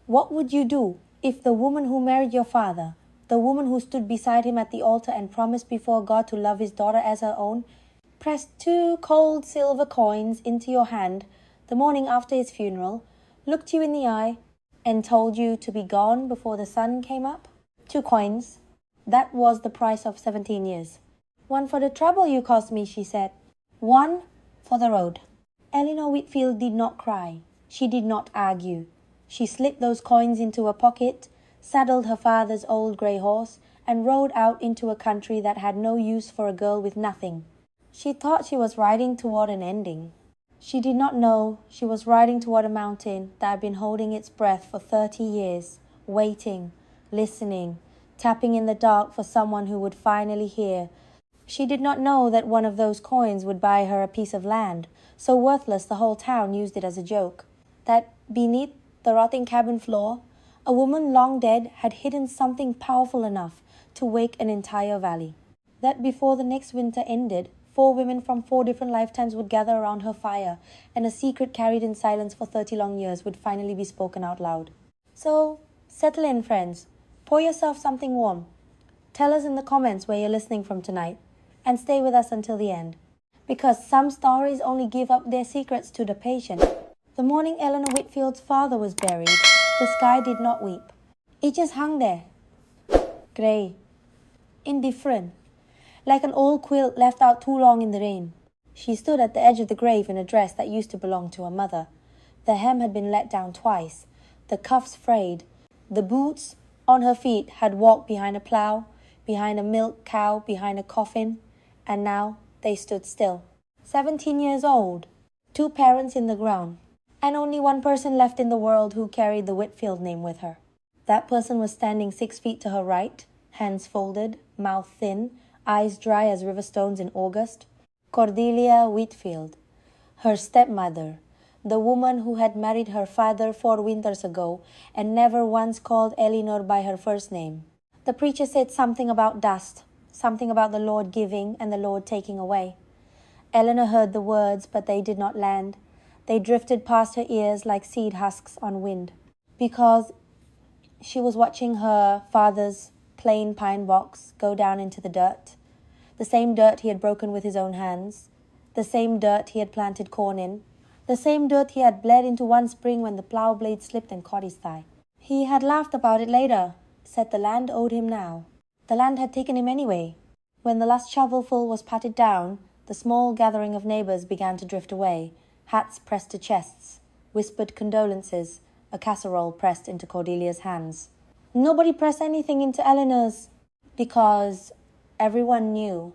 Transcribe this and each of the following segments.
What would you do if the woman who married your father, the woman who stood beside him at the altar and promised before God to love his daughter as her own, pressed 2 cold silver coins into your hand the morning after his funeral, looked you in the eye, and told you to be gone before the sun came up? 2 coins. That was the price of 17 years. 1 for the trouble you caused me, she said. 1 for the road. Eleanor Whitfield did not cry. She did not argue. She slipped those coins into a pocket, saddled her father's old grey horse, and rode out into a country that had no use for a girl with nothing. She thought she was riding toward an ending. She did not know she was riding toward a mountain that had been holding its breath for 30 years, waiting, listening, tapping in the dark for someone who would finally hear. She did not know that one of those coins would buy her a piece of land, so worthless the whole town used it as a joke. That beneath the rotting cabin floor, a woman long dead had hidden something powerful enough to wake an entire valley. That before the next winter ended, 4 women from 4 different lifetimes would gather around her fire, and a secret carried in silence for 30 long years would finally be spoken out loud. So, settle in, friends. Pour yourself something warm. Tell us in the comments where you're listening from tonight, and stay with us until the end. Because some stories only give up their secrets to the patient. The morning Eleanor Whitfield's father was buried, the sky did not weep. It just hung there, grey, indifferent, like an old quilt left out too long in the rain. She stood at the edge of the grave in a dress that used to belong to her mother. The hem had been let down twice, the cuffs frayed. The boots on her feet had walked behind a plough, behind a milk cow, behind a coffin, and now they stood still. 17 years old, 2 parents in the ground, and only 1 person left in the world who carried the Whitfield name with her. That person was standing 6 feet to her right, hands folded, mouth thin, eyes dry as river stones in August. Cordelia Whitfield, her stepmother, the woman who had married her father 4 winters ago and never once called Eleanor by her first name. The preacher said something about dust, something about the Lord giving and the Lord taking away. Eleanor heard the words, but they did not land. They drifted past her ears like seed husks on wind, because she was watching her father's plain pine box go down into the dirt. The same dirt he had broken with his own hands, the same dirt he had planted corn in, the same dirt he had bled into one spring when the plough blade slipped and caught his thigh. He had laughed about it later, said the land owed him now. The land had taken him anyway. When the last shovelful was patted down, the small gathering of neighbours began to drift away, hats pressed to chests, whispered condolences, a casserole pressed into Cordelia's hands. Nobody pressed anything into Eleanor's, because everyone knew.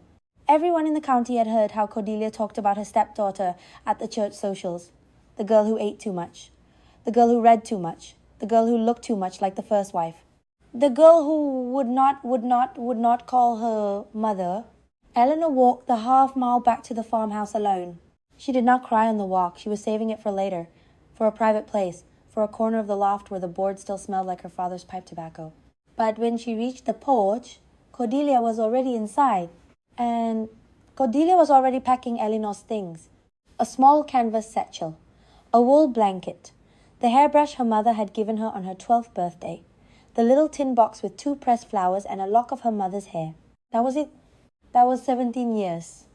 Everyone in the county had heard how Cordelia talked about her stepdaughter at the church socials. The girl who ate too much. The girl who read too much. The girl who looked too much like the first wife. The girl who would not call her mother. Eleanor walked the half-mile back to the farmhouse alone. She did not cry on the walk. She was saving it for later, for a private place, for a corner of the loft where the board still smelled like her father's pipe tobacco. But when she reached the porch, Cordelia was already inside, and Cordelia was already packing Eleanor's things. A small canvas satchel, a wool blanket, the hairbrush her mother had given her on her 12th birthday, the little tin box with 2 pressed flowers and a lock of her mother's hair. That was it. That was 17 years.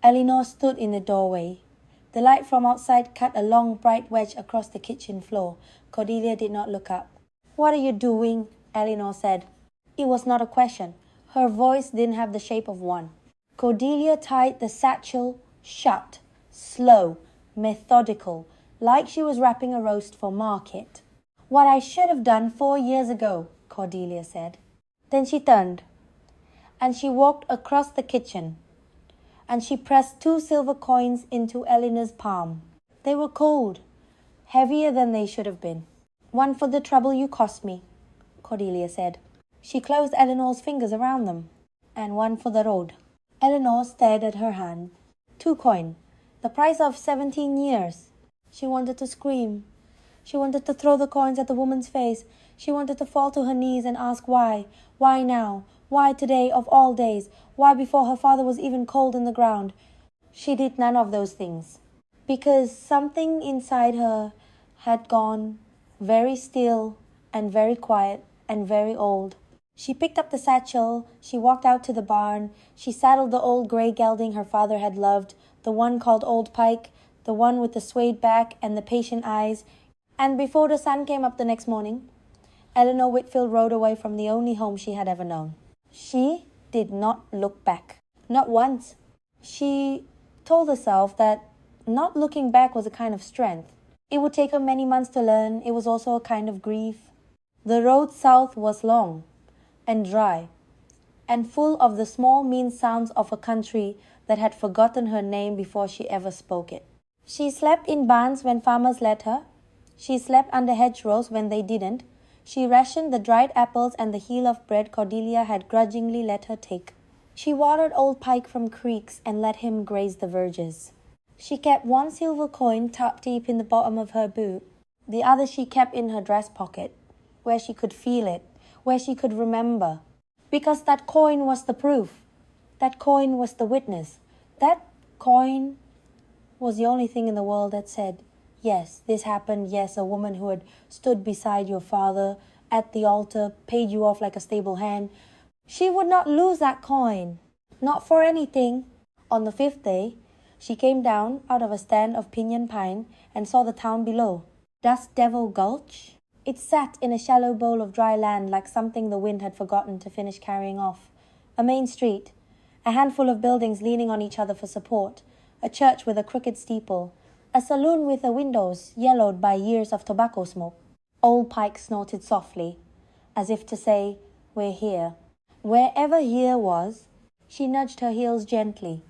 Eleanor stood in the doorway. The light from outside cut a long, bright wedge across the kitchen floor. Cordelia did not look up. "What are you doing?" Eleanor said. It was not a question. Her voice didn't have the shape of one. Cordelia tied the satchel shut, slow, methodical, like she was wrapping a roast for market. "What I should have done 4 years ago," Cordelia said. Then she turned, and she walked across the kitchen, and she pressed 2 silver coins into Eleanor's palm. They were cold, heavier than they should have been. "1 for the trouble you cost me," Cordelia said. She closed Eleanor's fingers around them. "And 1 for the road." Eleanor stared at her hand. 2 coin, the price of 17 years. She wanted to scream. She wanted to throw the coins at the woman's face. She wanted to fall to her knees and ask why. Why now? Why today of all days? Why before her father was even cold in the ground? She did none of those things, because something inside her had gone very still and very quiet and very old. She picked up the satchel, she walked out to the barn, she saddled the old grey gelding her father had loved, the one called Old Pike, the one with the swayed back and the patient eyes, and before the sun came up the next morning, Eleanor Whitfield rode away from the only home she had ever known. She did not look back. Not once. She told herself that not looking back was a kind of strength. It would take her many months to learn. It was also a kind of grief. The road south was long and dry and full of the small mean sounds of a country that had forgotten her name before she ever spoke it. She slept in barns when farmers let her. She slept under hedgerows when they didn't. She rationed the dried apples and the heel of bread Cordelia had grudgingly let her take. She watered Old Pike from creeks and let him graze the verges. She kept one silver coin tucked deep in the bottom of her boot. The other she kept in her dress pocket, where she could feel it, where she could remember. Because that coin was the proof. That coin was the witness. That coin was the only thing in the world that said, yes, this happened. Yes, a woman who had stood beside your father at the altar, paid you off like a stable hand. She would not lose that coin. Not for anything. On the 5th day, she came down out of a stand of pinyon pine and saw the town below. Dust Devil Gulch? It sat in a shallow bowl of dry land like something the wind had forgotten to finish carrying off. A main street, a handful of buildings leaning on each other for support, a church with a crooked steeple, a saloon with the windows yellowed by years of tobacco smoke. Old Pike snorted softly, as if to say, we're here. Wherever here was, she nudged her heels gently.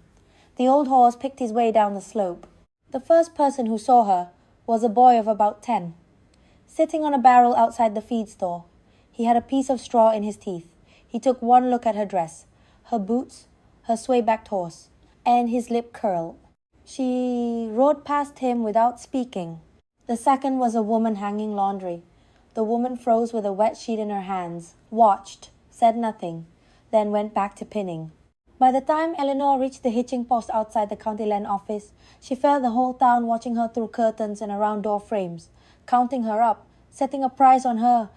The old horse picked his way down the slope. The first person who saw her was a boy of about 10. Sitting on a barrel outside the feed store, he had a piece of straw in his teeth. He took one look at her dress, her boots, her sway-backed horse, and his lip curled. She rode past him without speaking. The second was a woman hanging laundry. The woman froze with a wet sheet in her hands, watched, said nothing, then went back to pinning. By the time Eleanor reached the hitching post outside the county land office, she felt the whole town watching her through curtains and around door frames, counting her up, setting a price on her,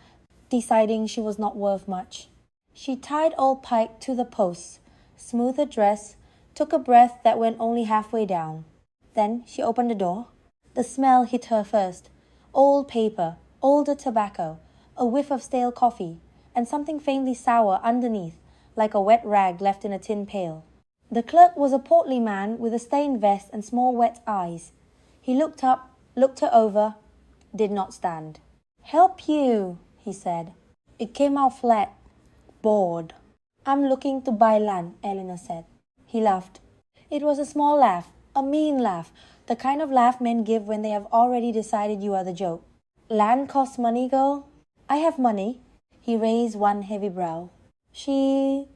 deciding she was not worth much. She tied Old Pike to the post, smoothed her dress, took a breath that went only halfway down. Then she opened the door. The smell hit her first. Old paper, older tobacco, a whiff of stale coffee, and something faintly sour underneath, like a wet rag left in a tin pail. The clerk was a portly man with a stained vest and small wet eyes. He looked up, looked her over, did not stand. "Help you," he said. It came out flat. "Bored." "I'm looking to buy land," Eleanor said. He laughed. It was a small laugh, a mean laugh, the kind of laugh men give when they have already decided you are the joke. "Land costs money, girl?" "I have money." He raised one heavy brow. She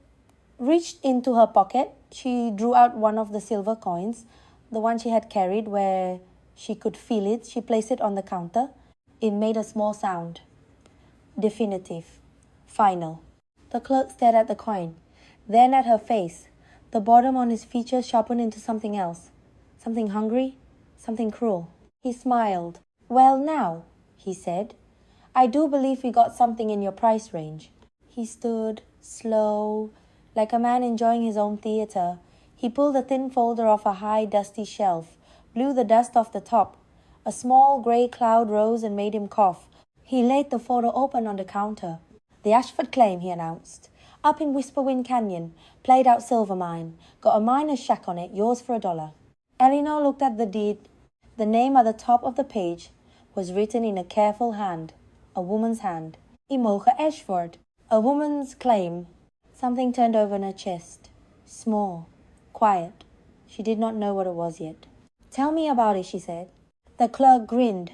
reached into her pocket. She drew out one of the silver coins, the one she had carried where she could feel it. She placed it on the counter. It made a small sound. Definitive. Final. The clerk stared at the coin, then at her face. The bottom on his features sharpened into something else. Something hungry, something cruel. He smiled. "Well now," he said, "I do believe we got something in your price range." He stood, slow, like a man enjoying his own theatre. He pulled a thin folder off a high, dusty shelf, blew the dust off the top. A small grey cloud rose and made him cough. He laid the folder open on the counter. "The Ashford claim," he announced. "Up in Whisperwind Canyon, played out silver mine. Got a miner's shack on it, yours for $1. Eleanor looked at the deed. The name at the top of the page was written in a careful hand, a woman's hand. Imoge Ashford. A woman's claim. Something turned over in her chest. Small, quiet. She did not know what it was yet. "Tell me about it," she said. The clerk grinned.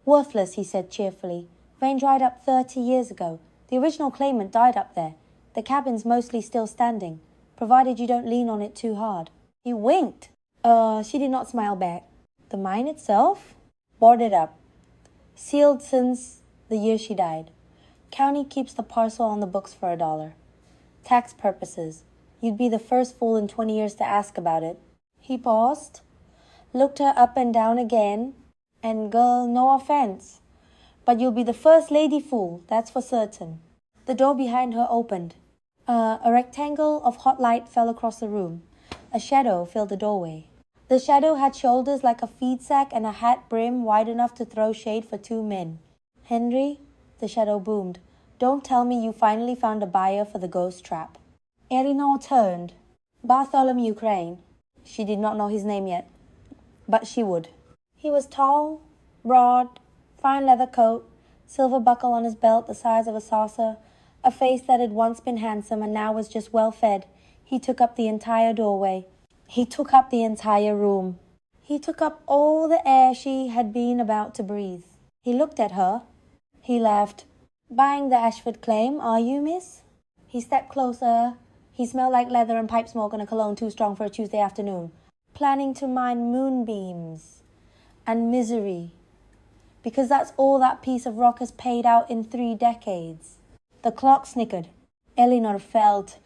"Worthless," he said cheerfully. "Vein dried up 30 years ago. The original claimant died up there. The cabin's mostly still standing, provided you don't lean on it too hard." He winked. She did not smile back. "The mine itself?" "Boarded up. Sealed since the year she died. County keeps the parcel on the books for $1. Tax purposes. You'd be the first fool in 20 years to ask about it." He paused, looked her up and down again, and girl, no offense, But you'll be the first lady fool, that's for certain. The door behind her opened. A rectangle of hot light fell across the room. A shadow filled the doorway. The shadow had shoulders like a feed sack and a hat brim wide enough to throw shade for two men. Henry, the shadow boomed, don't tell me you finally found a buyer for the ghost trap. Elinor turned. Bartholomew Crane. She did not know his name yet, but she would. He was tall, broad, fine leather coat, silver buckle on his belt the size of a saucer, a face that had once been handsome and now was just well fed. He took up the entire doorway. He took up the entire room. He took up all the air she had been about to breathe. He looked at her. He laughed. Buying the Ashford claim, are you, miss? He stepped closer. He smelled like leather and pipe smoke and a cologne too strong for a Tuesday afternoon. Planning to mine moonbeams and misery. Because that's all that piece of rock has paid out in 3 decades. The clock snickered. Elinor felt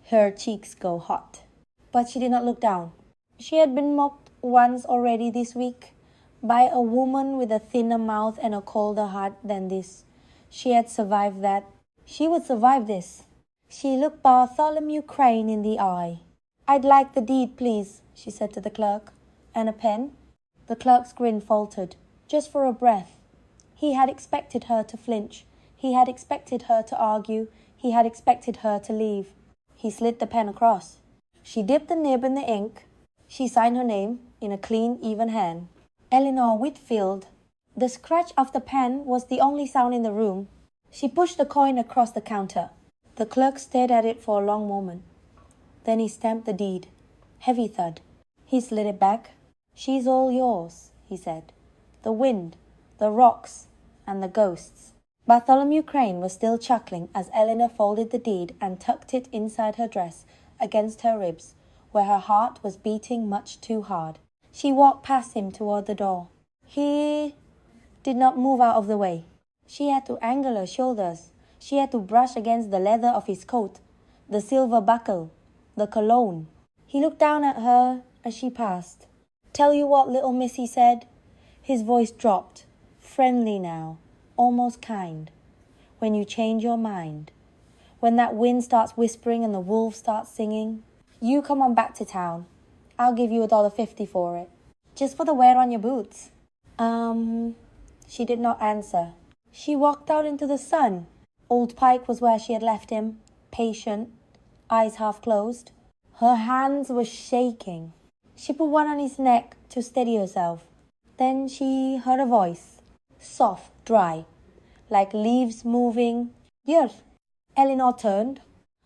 her cheeks go hot. But she did not look down. She had been mocked once already this week by a woman with a thinner mouth and a colder heart than this. She had survived that. She would survive this. She looked Bartholomew Crane in the eye. I'd like the deed, please, she said to the clerk. And a pen? The clerk's grin faltered, just for a breath. He had expected her to flinch. He had expected her to argue. He had expected her to leave. He slid the pen across. She dipped the nib in the ink. She signed her name in a clean, even hand. Elinor Whitfield. The scratch of the pen was the only sound in the room. She pushed the coin across the counter. The clerk stared at it for a long moment. Then he stamped the deed. Heavy thud. He slid it back. She's all yours, he said. The wind, the rocks, and the ghosts. Bartholomew Crane was still chuckling as Elinor folded the deed and tucked it inside her dress, against her ribs, where her heart was beating much too hard. She walked past him toward the door. He did not move out of the way. She had to angle her shoulders. She had to brush against the leather of his coat, the silver buckle, the cologne. He looked down at her as she passed. Tell you what, little miss, he said. His voice dropped, friendly now, almost kind. When you change your mind, when that wind starts whispering and the wolves start singing, you come on back to town. I'll give you $1.50 for it. Just for the wear on your boots. She did not answer. She walked out into the sun. Old Pike was where she had left him, patient, eyes half closed. Her hands were shaking. She put one on his neck to steady herself. Then she heard a voice, soft, dry, like leaves moving. Yes. Elinor turned.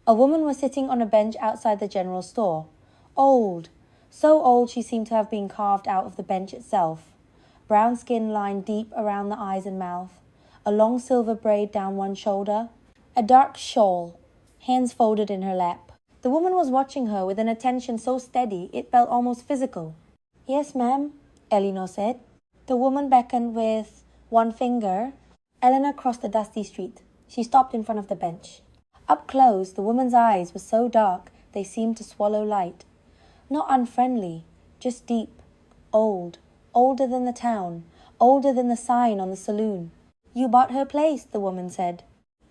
A woman was sitting on a bench outside the general store. Old, so old she seemed to have been carved out of the bench itself. Brown skin lined deep around the eyes and mouth. A long silver braid down one shoulder. A dark shawl, hands folded in her lap. The woman was watching her with an attention so steady it felt almost physical. Yes, ma'am, Elinor said. The woman beckoned with one finger. Elinor crossed the dusty street. She stopped in front of the bench. Up close, the woman's eyes were so dark they seemed to swallow light. Not unfriendly, just deep, old, older than the town, older than the sign on the saloon. You bought her place, the woman said.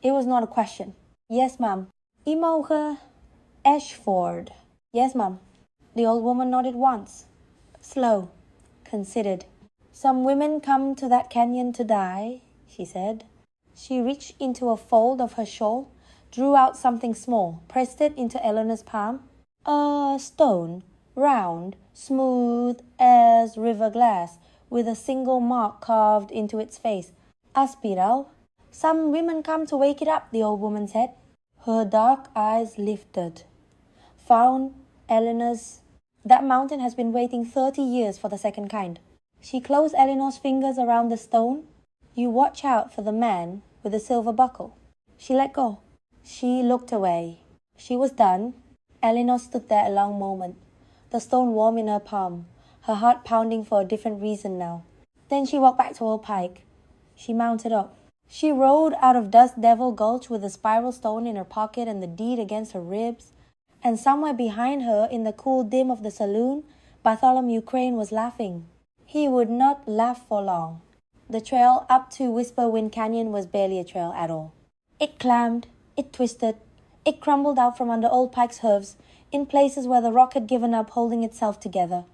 It was not a question. Yes, ma'am. Imoge Ashford. Yes, ma'am. The old woman nodded once. Slow, considered. Some women come to that canyon to die, she said. She reached into a fold of her shawl, drew out something small, pressed it into Elinor's palm. A stone, round, smooth as river glass, with a single mark carved into its face. A spiral. Some women come to wake it up, the old woman said. Her dark eyes lifted. Found Elinor's. That mountain has been waiting 30 years for the second kind. She closed Elinor's fingers around the stone. You watch out for the man with the silver buckle. She let go. She looked away. She was done. Elinor stood there a long moment, the stone warm in her palm, her heart pounding for a different reason now. Then she walked back to Old Pike. She mounted up. She rode out of Dust Devil Gulch with the spiral stone in her pocket and the deed against her ribs. And somewhere behind her, in the cool dim of the saloon, Bartholomew Crane was laughing. He would not laugh for long. The trail up to Whisper Wind Canyon was barely a trail at all. It climbed, it twisted, it crumbled out from under Old Pike's hooves in places where the rock had given up holding itself together.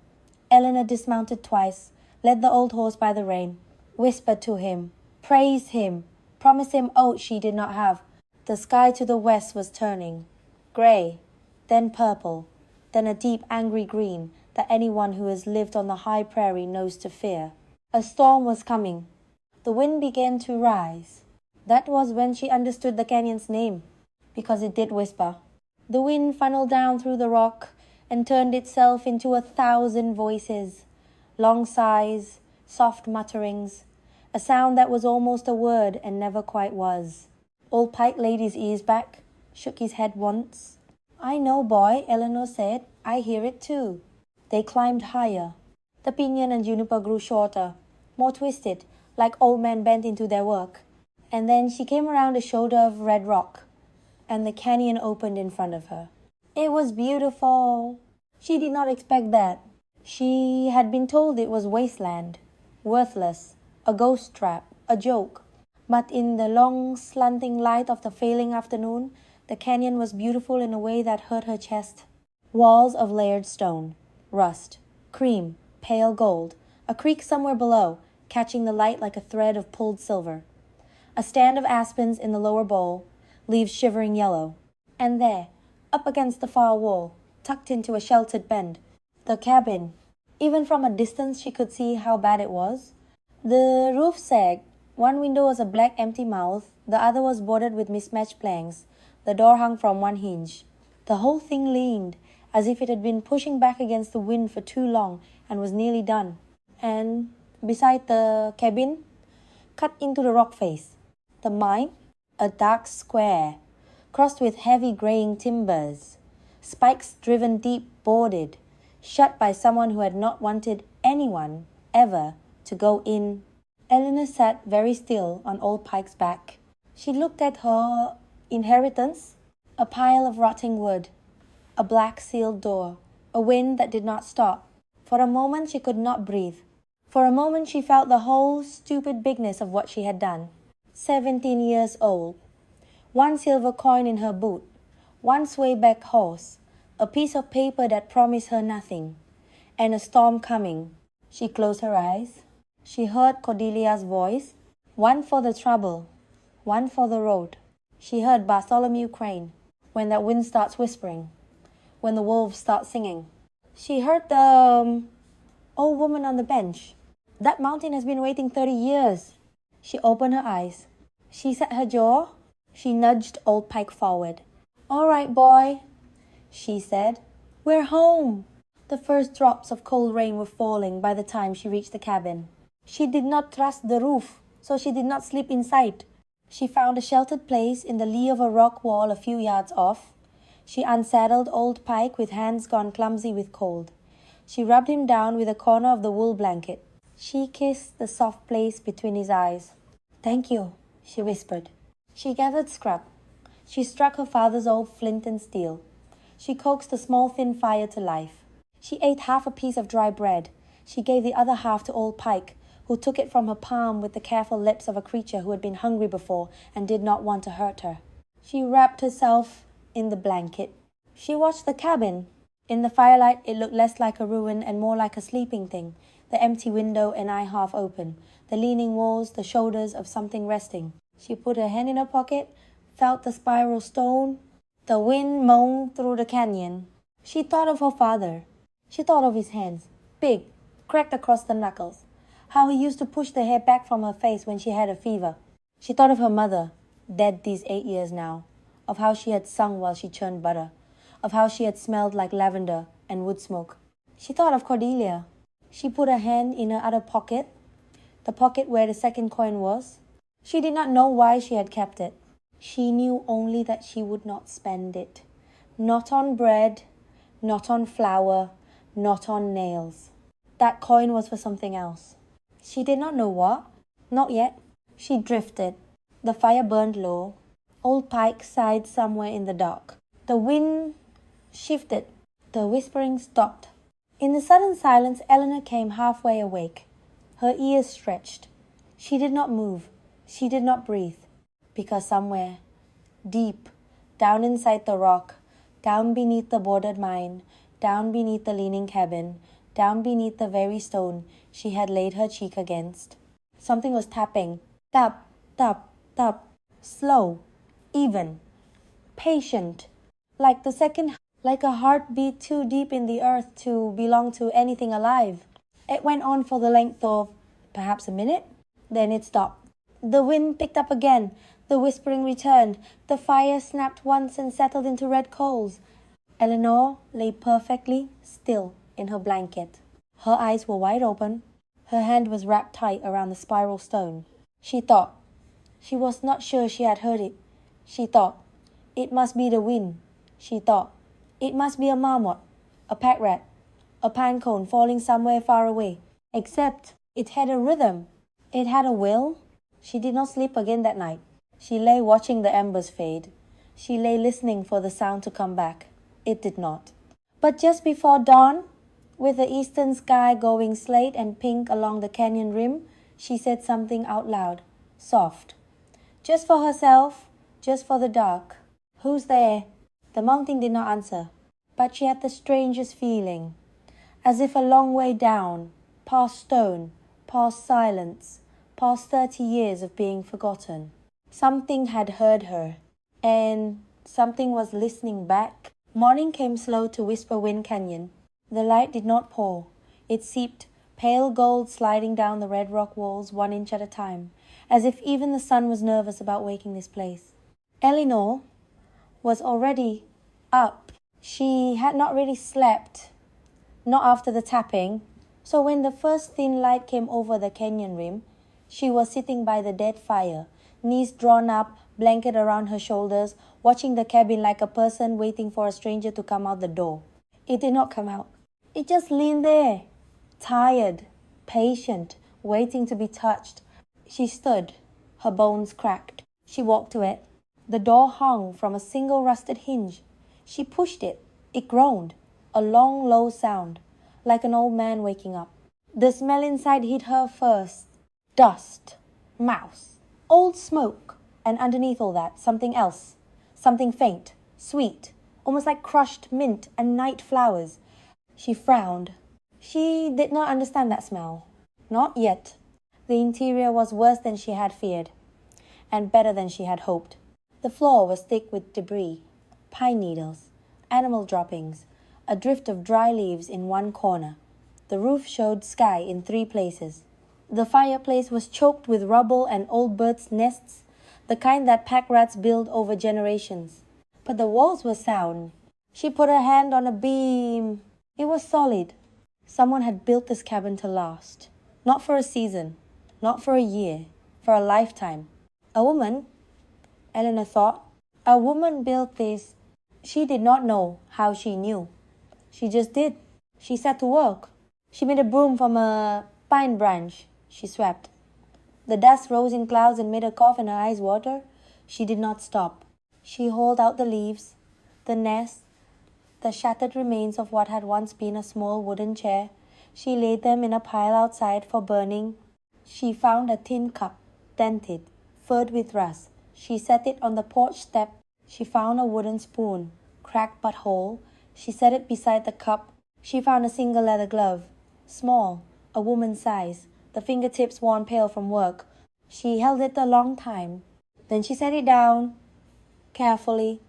Eleanor dismounted twice, led the old horse by the rein, whispered to him, praised him, promised him oats she did not have. The sky to the west was turning, grey, then purple, then a deep angry green that anyone who has lived on the high prairie knows to fear. A storm was coming. The wind began to rise. That was when she understood the canyon's name, because it did whisper. The wind funneled down through the rock and turned itself into 1,000 voices, long sighs, soft mutterings, a sound that was almost a word and never quite was. Old Pike laid his ears back, shook his head once. I know, boy, Eleanor said. I hear it too. They climbed higher. The pinyon and juniper grew shorter, more twisted, like old men bent into their work. And then she came around a shoulder of red rock, and the canyon opened in front of her. It was beautiful. She did not expect that. She had been told it was wasteland, worthless, a ghost trap, a joke. But in the long, slanting light of the failing afternoon, the canyon was beautiful in a way that hurt her chest. Walls of layered stone, rust, cream, pale gold, a creek somewhere below, catching the light like a thread of pulled silver. A stand of aspens in the lower bowl, leaves shivering yellow. And there, up against the far wall, tucked into a sheltered bend, the cabin. Even from a distance she could see how bad it was. The roof sagged. One window was a black empty mouth, the other was bordered with mismatched planks. The door hung from one hinge. The whole thing leaned, as if it had been pushing back against the wind for too long and was nearly done. And beside the cabin, cut into the rock face, the mine, a dark square, crossed with heavy greying timbers, spikes driven deep, boarded, shut by someone who had not wanted anyone, ever, to go in. Eleanor sat very still on Old Pike's back. She looked at her inheritance, a pile of rotting wood, a black sealed door, a wind that did not stop. For a moment she could not breathe. For a moment she felt the whole stupid bigness of what she had done. 17 years old. One silver coin in her boot, one swayback horse, a piece of paper that promised her nothing, and a storm coming. She closed her eyes. She heard Cordelia's voice, one for the trouble, one for the road. She heard Bartholomew Crane, when that wind starts whispering, when the wolves start singing. She heard the old woman on the bench. That mountain has been waiting 30 years. She opened her eyes. She set her jaw. She nudged Old Pike forward. All right, boy, she said. We're home. The first drops of cold rain were falling by the time she reached the cabin. She did not trust the roof, so she did not sleep inside. She found a sheltered place in the lee of a rock wall a few yards off. She unsaddled Old Pike with hands gone clumsy with cold. She rubbed him down with a corner of the wool blanket. She kissed the soft place between his eyes. Thank you, she whispered. She gathered scrub. She struck her father's old flint and steel. She coaxed a small thin fire to life. She ate half a piece of dry bread. She gave the other half to Old Pike, who took it from her palm with the careful lips of a creature who had been hungry before and did not want to hurt her. She wrapped herself in the blanket. She watched the cabin. In the firelight, it looked less like a ruin and more like a sleeping thing, the empty window and eye half open, the leaning walls, the shoulders of something resting. She put her hand in her pocket, felt the spiral stone. The wind moaned through the canyon. She thought of her father. She thought of his hands, big, cracked across the knuckles, how he used to push the hair back from her face when she had a fever. She thought of her mother, dead these 8 years now, of how she had sung while she churned butter, of how she had smelled like lavender and wood smoke. She thought of Cordelia. She put her hand in her other pocket, the pocket where the second coin was. She did not know why she had kept it. She knew only that she would not spend it. Not on bread, not on flour, not on nails. That coin was for something else. She did not know what. Not yet. She drifted. The fire burned low. Old Pike sighed somewhere in the dark. The wind shifted. The whispering stopped. In the sudden silence, Eleanor came halfway awake. Her ears stretched. She did not move. She did not breathe. Because somewhere, deep, down inside the rock, down beneath the bordered mine, down beneath the leaning cabin, down beneath the very stone she had laid her cheek against, something was tapping. Tap, tap, tap. Slow, even, patient, like a heartbeat too deep in the earth to belong to anything alive. It went on for the length of perhaps a minute, then it stopped. The wind picked up again, the whispering returned, the fire snapped once and settled into red coals. Eleanor lay perfectly still in her blanket. Her eyes were wide open, her hand was wrapped tight around the spiral stone. She thought. She was not sure she had heard it. She thought. It must be the wind. She thought. It must be a marmot, a pack rat, a pine cone falling somewhere far away. Except it had a rhythm. It had a will. She did not sleep again that night. She lay watching the embers fade. She lay listening for the sound to come back. It did not. But just before dawn, with the eastern sky going slate and pink along the canyon rim, she said something out loud, soft. Just for herself, just for the dark. Who's there? The mountain did not answer, but she had the strangest feeling, as if a long way down, past stone, past silence, past 30 years of being forgotten. Something had heard her, and something was listening back. Morning came slow to Whisper Wind Canyon. The light did not pour. It seeped, pale gold sliding down the red rock walls 1 inch at a time, as if even the sun was nervous about waking this place. Eleanor was already up. She had not really slept, not after the tapping, so when the first thin light came over the canyon rim, she was sitting by the dead fire, knees drawn up, blanket around her shoulders, watching the cabin like a person waiting for a stranger to come out the door. It did not come out. It just leaned there, tired, patient, waiting to be touched. She stood, her bones cracked. She walked to it. The door hung from a single rusted hinge. She pushed it. It groaned, a long, low sound, like an old man waking up. The smell inside hit her first. Dust, mouse, old smoke, and underneath all that, something else, something faint, sweet, almost like crushed mint and night flowers. She frowned. She did not understand that smell. Not yet. The interior was worse than she had feared, and better than she had hoped. The floor was thick with debris, pine needles, animal droppings, a drift of dry leaves in one corner. The roof showed sky in 3 places. The fireplace was choked with rubble and old birds' nests, the kind that pack rats build over generations. But the walls were sound. She put her hand on a beam. It was solid. Someone had built this cabin to last. Not for a season, not for a year, for a lifetime. A woman, Eleanor thought, a woman built this. She did not know how she knew. She just did. She set to work. She made a broom from a pine branch. She swept. The dust rose in clouds and made her cough and her eyes water. She did not stop. She hauled out the leaves, the nest, the shattered remains of what had once been a small wooden chair. She laid them in a pile outside for burning. She found a tin cup, dented, furred with rust. She set it on the porch step. She found a wooden spoon, cracked but whole. She set it beside the cup. She found a single leather glove, small, a woman's size, the fingertips worn pale from work. She held it a long time. Then she set it down, carefully,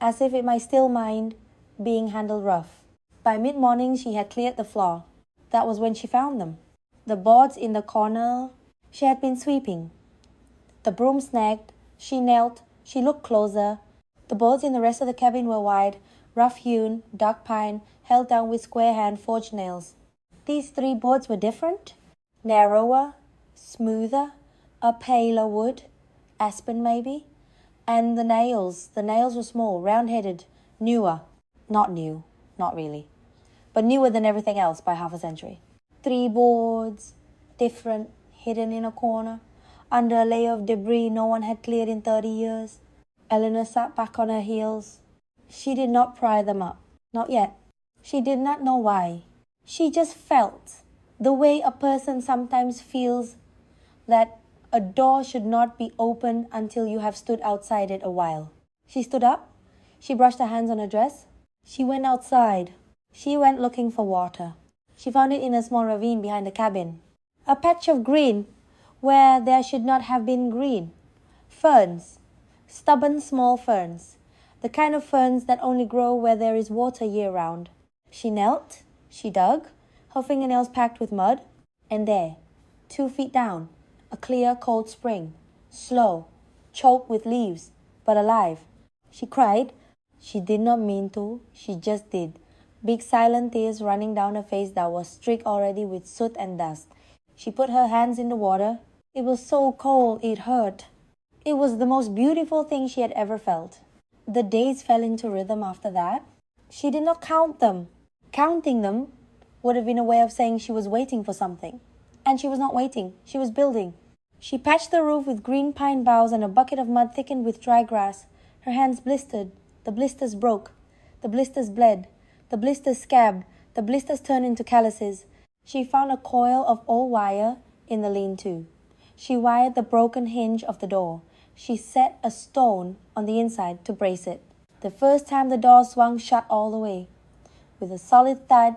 as if it might still mind being handled rough. By mid-morning, she had cleared the floor. That was when she found them. The boards in the corner she had been sweeping. The broom snagged. She knelt. She looked closer. The boards in the rest of the cabin were wide, rough-hewn, dark pine, held down with square-hand forged nails. These 3 boards were different, narrower, smoother, a paler wood, aspen maybe. And the nails were small, round-headed, newer. Not new, not really, but newer than everything else by half a century. 3 boards, different, hidden in a corner, under a layer of debris no one had cleared in 30 years. Eleanor sat back on her heels. She did not pry them up, not yet. She did not know why. She just felt the way a person sometimes feels that A door should not be opened until you have stood outside it a while. She stood up. She brushed her hands on her dress. She went outside. She went looking for water. She found it in a small ravine behind the cabin. A patch of green where there should not have been green. Ferns. Stubborn small ferns. The kind of ferns that only grow where there is water year-round. She knelt. She dug, her fingernails packed with mud. And there, 2 feet down, a clear, cold spring. Slow, choked with leaves, but alive. She cried. She did not mean to. She just did. Big silent tears running down her face that was streaked already with soot and dust. She put her hands in the water. It was so cold, it hurt. It was the most beautiful thing she had ever felt. The days fell into rhythm after that. She did not count them. Counting them would have been a way of saying she was waiting for something. And she was not waiting. She was building. She patched the roof with green pine boughs and a bucket of mud thickened with dry grass. Her hands blistered. The blisters broke. The blisters bled. The blisters scabbed. The blisters turned into calluses. She found a coil of old wire in the lean-to. She wired the broken hinge of the door. She set a stone on the inside to brace it. The first time the door swung shut all the way. With a solid thud,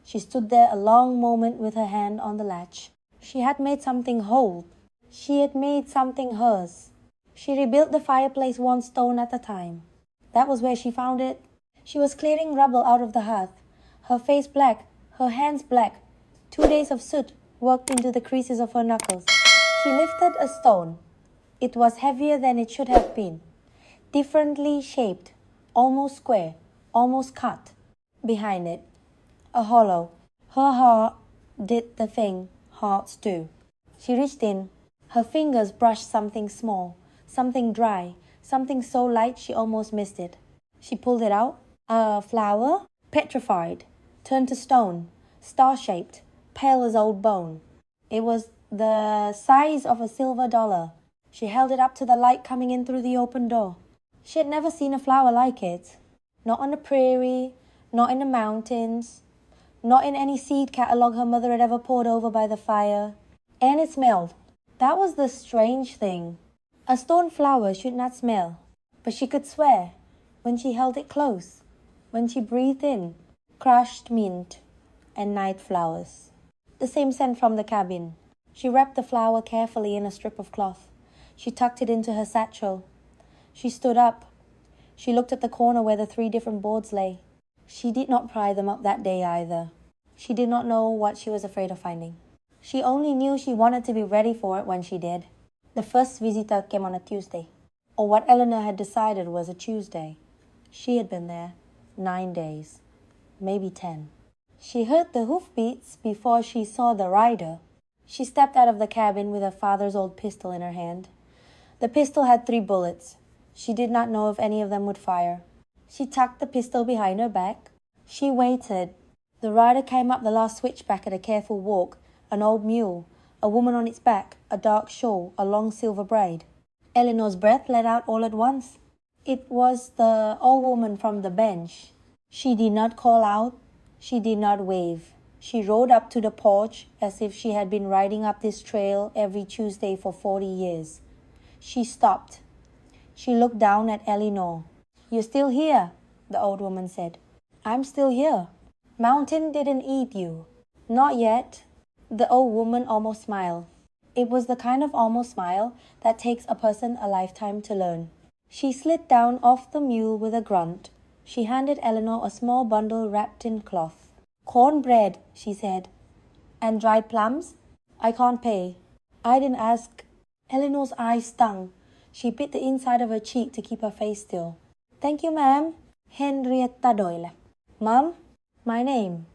she stood there a long moment with her hand on the latch. She had made something whole. She had made something hers. She rebuilt the fireplace one stone at a time. That was where she found it. She was clearing rubble out of the hearth. Her face black, her hands black. 2 days of soot worked into the creases of her knuckles. She lifted a stone. It was heavier than it should have been. Differently shaped, almost square, almost cut. Behind it, a hollow. Her heart did the thing hearts do. She reached in. Her fingers brushed something small, something dry, something so light she almost missed it. She pulled it out. A flower, petrified, turned to stone, star-shaped, pale as old bone. It was the size of a silver dollar. She held it up to the light coming in through the open door. She had never seen a flower like it. Not on the prairie, not in the mountains, not in any seed catalogue her mother had ever pored over by the fire. And it smelled. That was the strange thing. A stone flower should not smell, but she could swear, when she held it close, when she breathed in, crushed mint and night flowers. The same scent from the cabin. She wrapped the flower carefully in a strip of cloth. She tucked it into her satchel. She stood up. She looked at the corner where the 3 different boards lay. She did not pry them up that day either. She did not know what she was afraid of finding. She only knew she wanted to be ready for it when she did. The first visitor came on a Tuesday, or what Eleanor had decided was a Tuesday. She had been there 9 days, maybe 10. She heard the hoofbeats before she saw the rider. She stepped out of the cabin with her father's old pistol in her hand. The pistol had 3 bullets. She did not know if any of them would fire. She tucked the pistol behind her back. She waited. The rider came up the last switchback at a careful walk, an old mule, a woman on its back, a dark shawl, a long silver braid. Eleanor's breath let out all at once. It was the old woman from the bench. She did not call out. She did not wave. She rode up to the porch as if she had been riding up this trail every Tuesday for 40 years. She stopped. She looked down at Eleanor. "You're still here," the old woman said. "I'm still here. Mountain didn't eat you." "Not yet." The old woman almost smiled. It was the kind of almost smile that takes a person a lifetime to learn. She slid down off the mule with a grunt. She handed Eleanor a small bundle wrapped in cloth. "Cornbread," she said. "And dried plums?" "I can't pay." "I didn't ask." Eleanor's eyes stung. She bit the inside of her cheek to keep her face still. "Thank you, ma'am." Henrietta Doyle. "Mum?" "My name."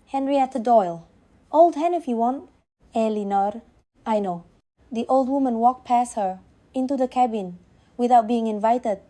"Henrietta Doyle." "Old hen if you want." "Eleanor." "I know." The old woman walked past her, into the cabin, without being invited.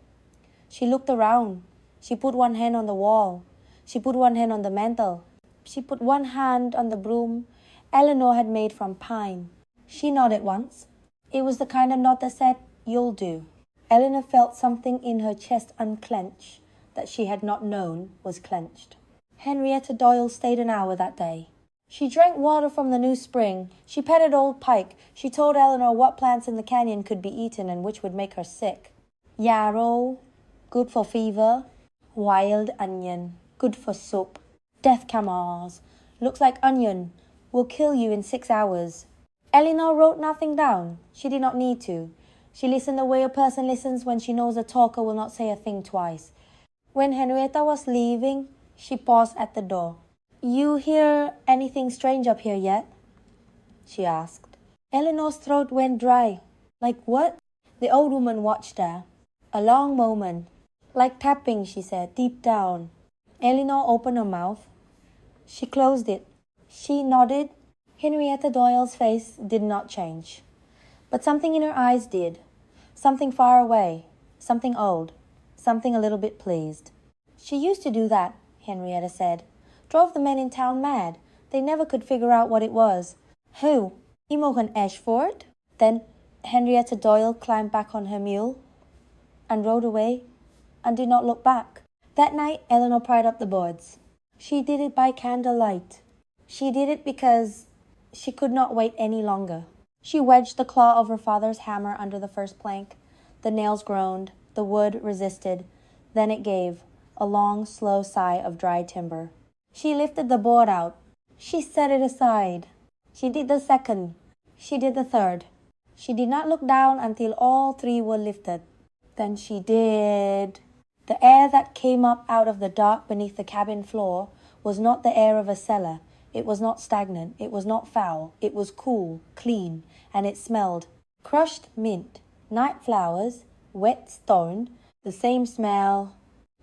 She looked around. She put one hand on the wall. She put one hand on the mantel. She put one hand on the broom Eleanor had made from pine. She nodded once. It was the kind of nod that said, "You'll do." Eleanor felt something in her chest unclench that she had not known was clenched. Henrietta Doyle stayed an hour that day. She drank water from the new spring. She petted old Pike. She told Eleanor what plants in the canyon could be eaten and which would make her sick. Yarrow, good for fever. Wild onion, good for soup. Death camels, looks like onion, will kill you in 6 hours. Eleanor wrote nothing down. She did not need to. She listened the way a person listens when she knows a talker will not say a thing twice. When Henrietta was leaving, she paused at the door. You hear anything strange up here yet? She asked. Eleanor's throat went dry. Like what? The old woman watched her. A long moment. Like tapping, she said, deep down. Eleanor opened her mouth. She closed it. She nodded. Henrietta Doyle's face did not change. But something in her eyes did. Something far away. Something old. Something a little bit pleased. She used to do that, Henrietta said. Drove the men in town mad. They never could figure out what it was. Who? Imogen Ashford? Then Henrietta Doyle climbed back on her mule and rode away and did not look back. That night, Eleanor pried up the boards. She did it by candlelight. She did it because she could not wait any longer. She wedged the claw of her father's hammer under the first plank. The nails groaned. The wood resisted. Then it gave, a long, slow sigh of dry timber. She lifted the board out. She set it aside. She did the second. She did the third. She did not look down until all 3 were lifted. Then she did. The air that came up out of the dark beneath the cabin floor was not the air of a cellar. It was not stagnant. It was not foul. It was cool, clean, and it smelled crushed mint, night flowers, wet stone, the same smell.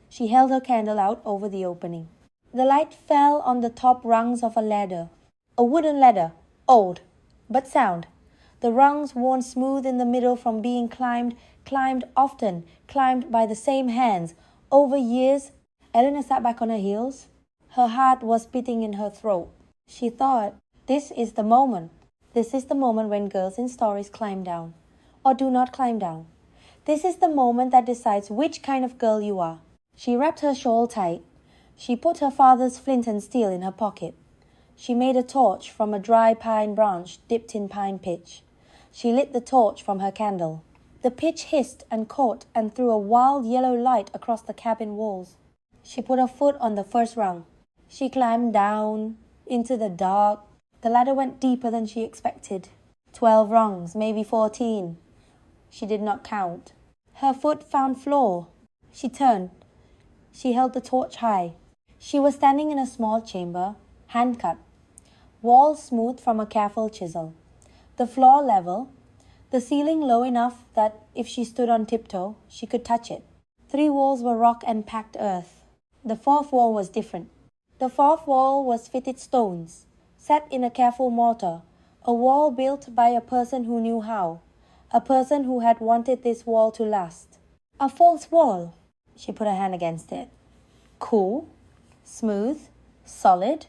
She held her candle out over the opening. The light fell on the top rungs of a ladder. A wooden ladder, old, but sound. The rungs worn smooth in the middle from being climbed often, climbed by the same hands, over years. Eleanor sat back on her heels. Her heart was beating in her throat. She thought, this is the moment. This is the moment when girls in stories climb down, or do not climb down. This is the moment that decides which kind of girl you are. She wrapped her shawl tight. She put her father's flint and steel in her pocket. She made a torch from a dry pine branch dipped in pine pitch. She lit the torch from her candle. The pitch hissed and caught and threw a wild yellow light across the cabin walls. She put her foot on the first rung. She climbed down into the dark. The ladder went deeper than she expected. 12 rungs, maybe 14. She did not count. Her foot found floor. She turned. She held the torch high. She was standing in a small chamber, hand-cut. Walls smooth from a careful chisel. The floor level. The ceiling low enough that if she stood on tiptoe, she could touch it. 3 walls were rock and packed earth. The 4th wall was different. The 4th wall was fitted stones, set in a careful mortar, a wall built by a person who knew how, a person who had wanted this wall to last. A false wall. She put her hand against it. Cool, smooth, solid.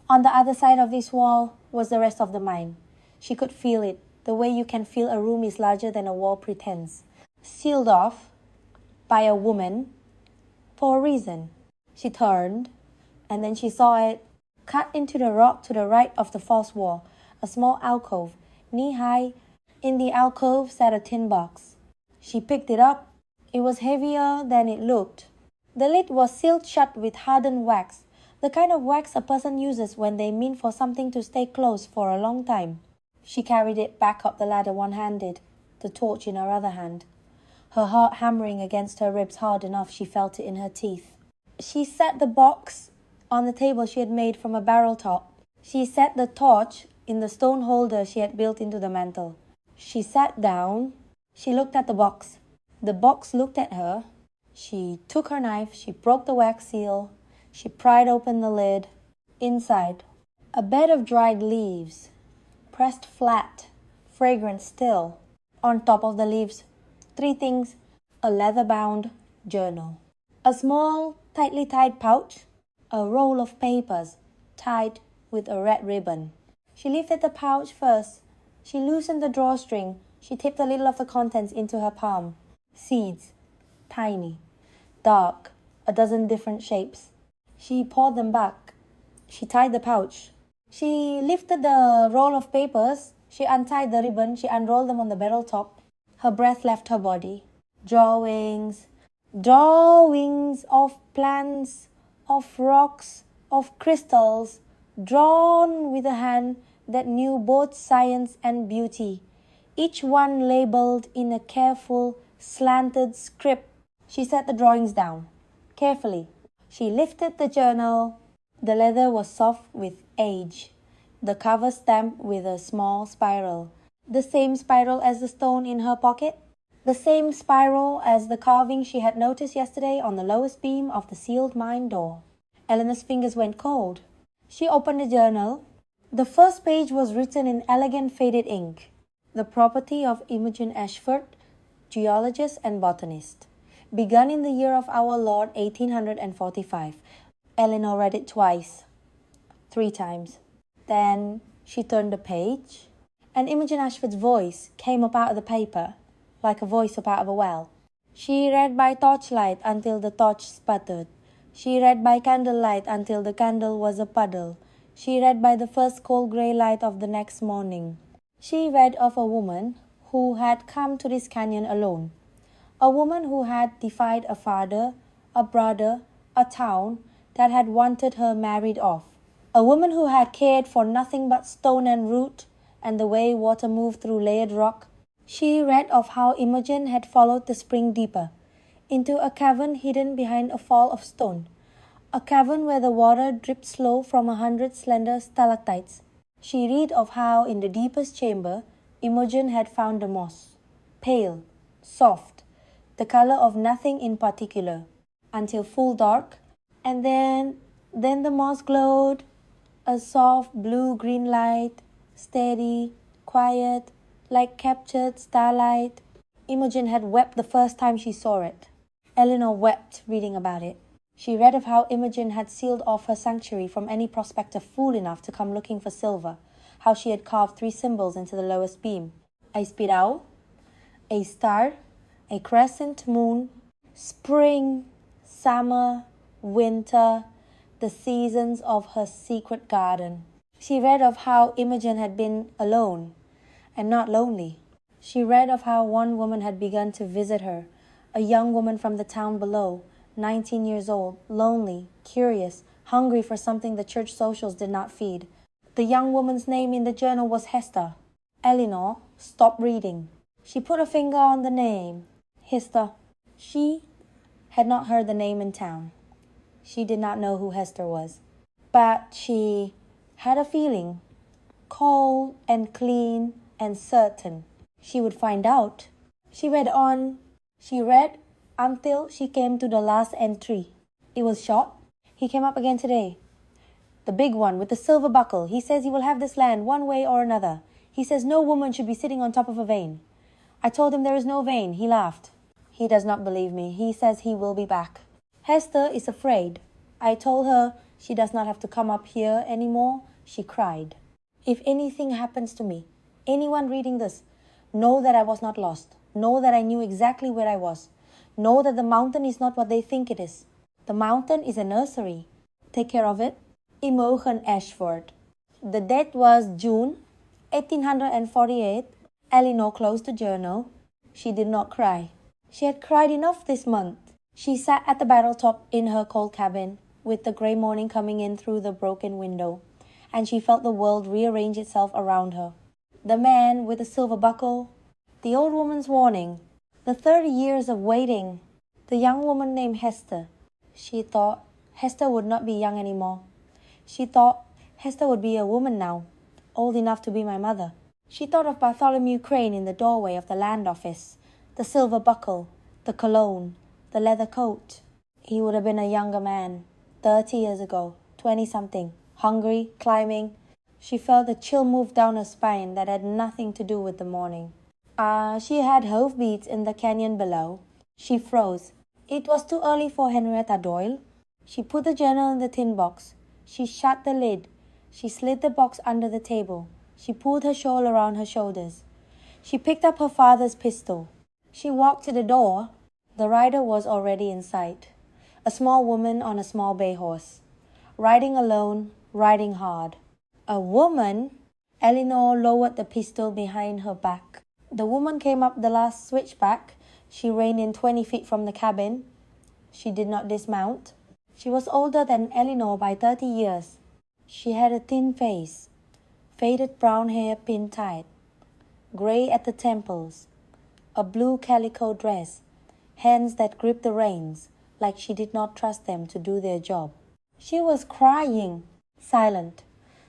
On the other side of this wall was the rest of the mine. She could feel it, the way you can feel a room is larger than a wall pretends. Sealed off by a woman for a reason. She turned, and then she saw it cut into the rock to the right of the false wall, a small alcove, knee-high. In the alcove sat a tin box. She picked it up. It was heavier than it looked. The lid was sealed shut with hardened wax, the kind of wax a person uses when they mean for something to stay closed for a long time. She carried it back up the ladder one-handed, the torch in her other hand. Her heart hammering against her ribs hard enough she felt it in her teeth. She set the box on the table she had made from a barrel top. She set the torch in the stone holder she had built into the mantel. She sat down. She looked at the box. The box looked at her. She took her knife. She broke the wax seal. She pried open the lid. Inside, a bed of dried leaves, pressed flat, fragrant still. On top of the leaves, 3 things: a leather-bound journal, a small, tightly tied pouch, a roll of papers tied with a red ribbon. She lifted the pouch first. She loosened the drawstring. She tipped a little of the contents into her palm. Seeds, tiny, dark, a dozen different shapes. She poured them back. She tied the pouch. She lifted the roll of papers. She untied the ribbon. She unrolled them on the barrel top. Her breath left her body. Drawings of plants, of rocks, of crystals, drawn with a hand that knew both science and beauty, each one labeled in a careful, slanted script. She set the drawings down, carefully. She lifted the journal. The leather was soft with age, the cover stamped with a small spiral. The same spiral as the stone in her pocket? The same spiral as the carving she had noticed yesterday on the lowest beam of the sealed mine door. Eleanor's fingers went cold. She opened the journal. The first page was written in elegant faded ink. The property of Imogen Ashford, geologist and botanist. Begun in the year of our Lord 1845. Eleanor read it twice. 3 times. Then she turned the page, and Imogen Ashford's voice came up out of the paper, like a voice up out of a well. She read by torchlight until the torch sputtered. She read by candlelight until the candle was a puddle. She read by the first cold grey light of the next morning. She read of a woman who had come to this canyon alone. A woman who had defied a father, a brother, a town that had wanted her married off. A woman who had cared for nothing but stone and root and the way water moved through layered rock. She read of how Imogen had followed the spring deeper, into a cavern hidden behind a fall of stone, a cavern where the water dripped slow from 100 slender stalactites. She read of how in the deepest chamber, Imogen had found the moss, pale, soft, the color of nothing in particular, until full dark, and then the moss glowed, a soft blue-green light, steady, quiet, like captured starlight. Imogen had wept the first time she saw it. Eleanor wept reading about it. She read of how Imogen had sealed off her sanctuary from any prospector fool enough to come looking for silver, how she had carved 3 symbols into the lowest beam, a speed owl, a star, a crescent moon, spring, summer, winter, the seasons of her secret garden. She read of how Imogen had been alone and not lonely. She read of how one woman had begun to visit her, a young woman from the town below, 19 years old, lonely, curious, hungry for something the church socials did not feed. The young woman's name in the journal was Hester. Eleanor stopped reading. She put a finger on the name, Hester. She had not heard the name in town. She did not know who Hester was. But she had a feeling, cold and clean and certain. She would find out. She read on. She read until she came to the last entry. It was short. He came up again today. The big one with the silver buckle. He says he will have this land one way or another. He says no woman should be sitting on top of a vein. I told him there is no vein. He laughed. He does not believe me. He says he will be back. Hester is afraid. I told her she does not have to come up here anymore. She cried. If anything happens to me, anyone reading this, know that I was not lost. Know that I knew exactly where I was. Know that the mountain is not what they think it is. The mountain is a nursery. Take care of it. Imogen Ashford. The date was June 1848. Eleanor closed the journal. She did not cry. She had cried enough this month. She sat at the barrel top in her cold cabin, with the grey morning coming in through the broken window, and she felt the world rearrange itself around her. The man with the silver buckle, the old woman's warning, the 30 years of waiting, the young woman named Hester. She thought Hester would not be young anymore. She thought Hester would be a woman now, old enough to be my mother. She thought of Bartholomew Crane in the doorway of the land office, the silver buckle, the cologne, the leather coat. He would have been a younger man, 30 years ago, 20-something, hungry, climbing. She felt a chill move down her spine that had nothing to do with the morning. She had hoofbeats in the canyon below. She froze. It was too early for Henrietta Doyle. She put the journal in the tin box. She shut the lid. She slid the box under the table. She pulled her shawl around her shoulders. She picked up her father's pistol. She walked to the door. The rider was already in sight. A small woman on a small bay horse. Riding alone, riding hard. A woman? Eleanor lowered the pistol behind her back. The woman came up the last switchback. She reined in 20 feet from the cabin. She did not dismount. She was older than Eleanor by 30 years. She had a thin face, faded brown hair pinned tight, gray at the temples, a blue calico dress, hands that gripped the reins like she did not trust them to do their job. She was crying, silent.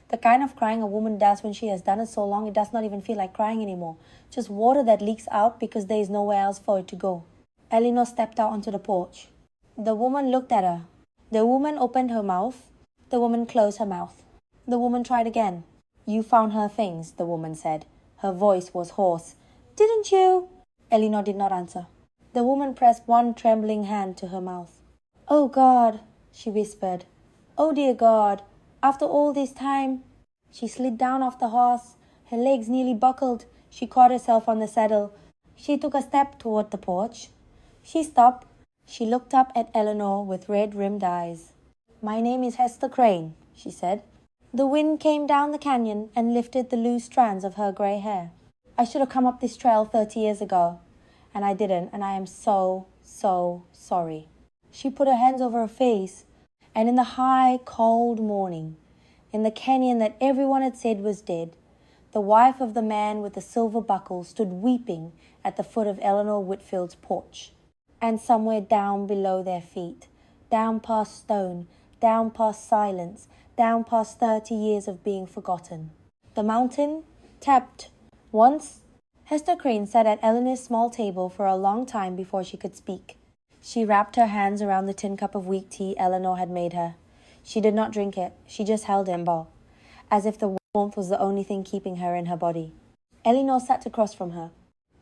The kind of crying a woman does when she has done it so long it does not even feel like crying anymore. Just water that leaks out because there is nowhere else for it to go. Eleanor stepped out onto the porch. The woman looked at her. The woman opened her mouth. The woman closed her mouth. The woman tried again. You found her things, the woman said. Her voice was hoarse. Didn't you? Eleanor did not answer. The woman pressed one trembling hand to her mouth. Oh God, she whispered. Oh dear God, after all this time. She slid down off the horse. Her legs nearly buckled. She caught herself on the saddle. She took a step toward the porch. She stopped. She looked up at Eleanor with red-rimmed eyes. My name is Hester Crane, she said. The wind came down the canyon and lifted the loose strands of her grey hair. I should have come up this trail 30 years ago, and I didn't, and I am so sorry. She put her hands over her face, and in the high, cold morning, in the canyon that everyone had said was dead, the wife of the man with the silver buckle stood weeping at the foot of Eleanor Whitfield's porch. And somewhere down below their feet, down past stone, down past silence, down past 30 years of being forgotten, the mountain tapped. Once, Hester Crane sat at Eleanor's small table for a long time before she could speak. She wrapped her hands around the tin cup of weak tea Eleanor had made her. She did not drink it. She just held it and bowed, as if the warmth was the only thing keeping her in her body. Eleanor sat across from her.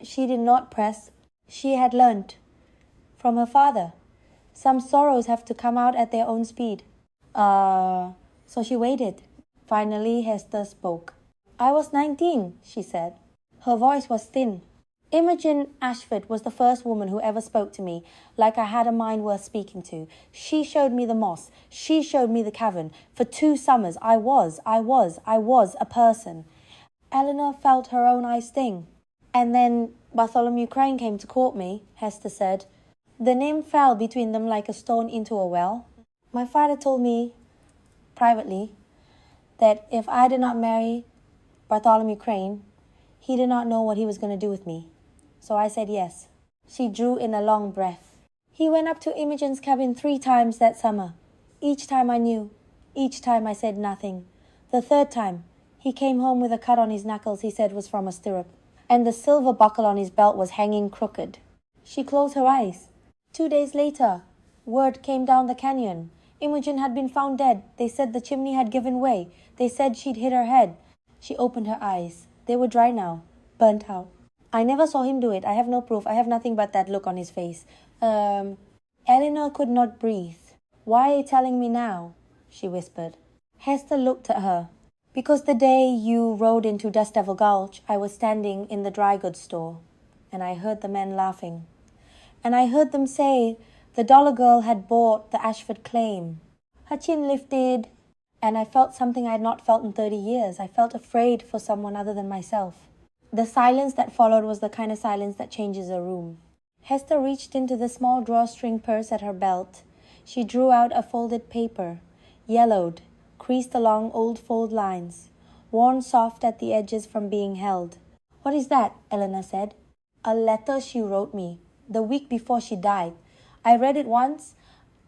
She did not press. She had learnt from her father. Some sorrows have to come out at their own speed. So she waited. Finally, Hester spoke. I was 19, she said. Her voice was thin. Imogen Ashford was the first woman who ever spoke to me like I had a mind worth speaking to. She showed me the moss. She showed me the cavern. For 2 summers, I was a person. Eleanor felt her own eyes sting. And then Bartholomew Crane came to court me, Hester said. The name fell between them like a stone into a well. My father told me, privately, that if I did not marry Bartholomew Crane, he did not know what he was going to do with me. So I said yes. She drew in a long breath. He went up to Imogen's cabin 3 times that summer. Each time I knew. Each time I said nothing. The 3rd time, he came home with a cut on his knuckles he said was from a stirrup, and the silver buckle on his belt was hanging crooked. She closed her eyes. 2 days later, word came down the canyon. Imogen had been found dead. They said the chimney had given way. They said she'd hit her head. She opened her eyes. They were dry now, burnt out. I never saw him do it. I have no proof. I have nothing but that look on his face. Eleanor could not breathe. Why are you telling me now? She whispered. Hester looked at her. Because the day you rode into Dust Devil Gulch, I was standing in the dry goods store, and I heard the men laughing. And I heard them say the dollar girl had bought the Ashford claim. Her chin lifted, and I felt something I had not felt in 30 years. I felt afraid for someone other than myself. The silence that followed was the kind of silence that changes a room. Hester reached into the small drawstring purse at her belt. She drew out a folded paper, yellowed, creased along old fold lines, worn soft at the edges from being held. What is that? Eleanor said. A letter she wrote me the week before she died. I read it once.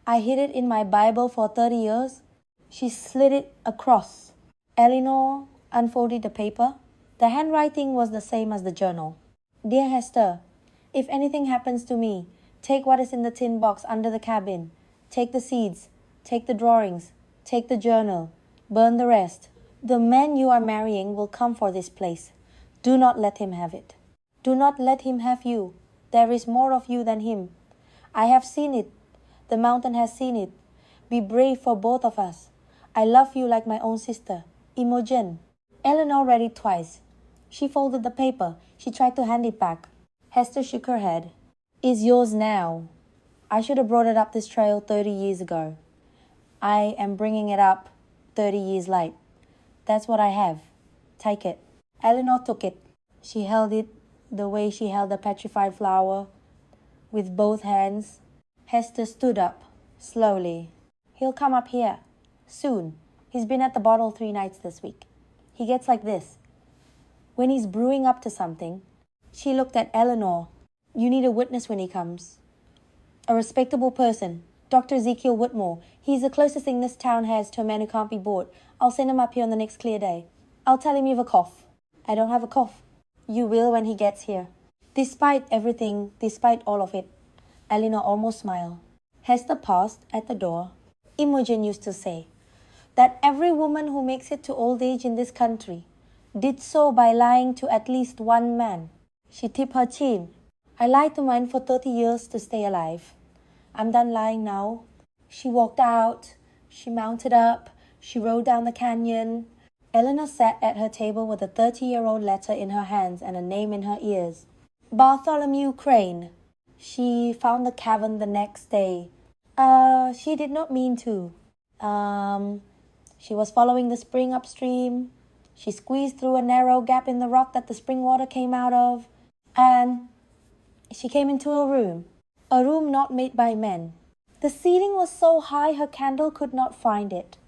I hid it in my Bible for 30 years. She slid it across. Eleanor unfolded the paper. The handwriting was the same as the journal. Dear Hester, if anything happens to me, take what is in the tin box under the cabin. Take the seeds. Take the drawings. Take the journal. Burn the rest. The man you are marrying will come for this place. Do not let him have it. Do not let him have you. There is more of you than him. I have seen it. The mountain has seen it. Be brave for both of us. I love you like my own sister, Imogen. Eleanor read it twice. She folded the paper. She tried to hand it back. Hester shook her head. It's yours now. I should have brought it up this trail 30 years ago. I am bringing it up 30 years late. That's what I have. Take it. Eleanor took it. She held it the way she held the petrified flower, with both hands. Hester stood up, slowly. He'll come up here. Soon. He's been at the bottle 3 nights this week. He gets like this. When he's brewing up to something. She looked at Eleanor. You need a witness when he comes. A respectable person. Dr. Ezekiel Whitmore. He's the closest thing this town has to a man who can't be bought. I'll send him up here on the next clear day. I'll tell him you have a cough. I don't have a cough. You will when he gets here. Despite everything, despite all of it, Eleanor almost smiled. Hester paused at the door. Imogen used to say that every woman who makes it to old age in this country did so by lying to at least one man. She tipped her chin. I lied to mine for 30 years to stay alive. I'm done lying now. She walked out. She mounted up. She rode down the canyon. Eleanor sat at her table with a 30-year-old letter in her hands and a name in her ears. Bartholomew Crane. She found the cavern the next day. She did not mean to. She was following the spring upstream. She squeezed through a narrow gap in the rock that the spring water came out of. And she came into a room not made by men. The ceiling was so high her candle could not find it.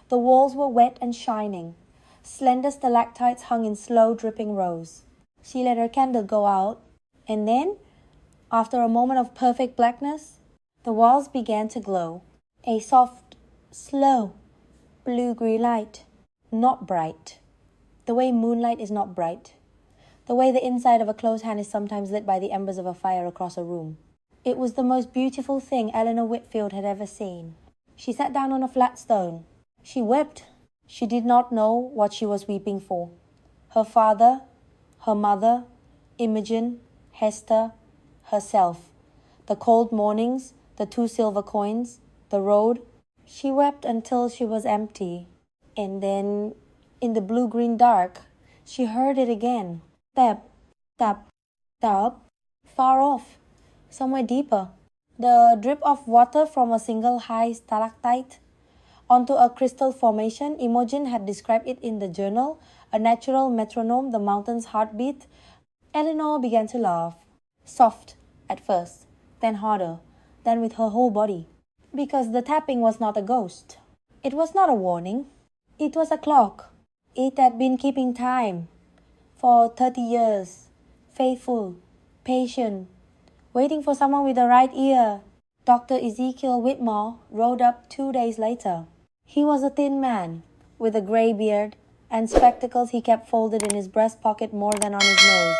The walls were wet and shining. Slender stalactites hung in slow dripping rows. She let her candle go out, and then, after a moment of perfect blackness, the walls began to glow. A soft, slow, blue-green light, not bright. The way moonlight is not bright. The way the inside of a closed hand is sometimes lit by the embers of a fire across a room. It was the most beautiful thing Eleanor Whitfield had ever seen. She sat down on a flat stone. She wept. She did not know what she was weeping for. Her father, her mother, Imogen, Hester, herself. The cold mornings, the 2 silver coins, the road. She wept until she was empty. And then, in the blue-green dark, she heard it again. Tap, tap, tap, far off, somewhere deeper. The drip of water from a single high stalactite onto a crystal formation. Imogen had described it in the journal, a natural metronome, the mountain's heartbeat. Eleanor began to laugh, soft at first, then harder, then with her whole body. Because the tapping was not a ghost. It was not a warning. It was a clock. It had been keeping time for 30 years, faithful, patient, waiting for someone with the right ear. Dr. Ezekiel Whitmore rode up 2 days later. He was a thin man, with a grey beard and spectacles he kept folded in his breast pocket more than on his nose.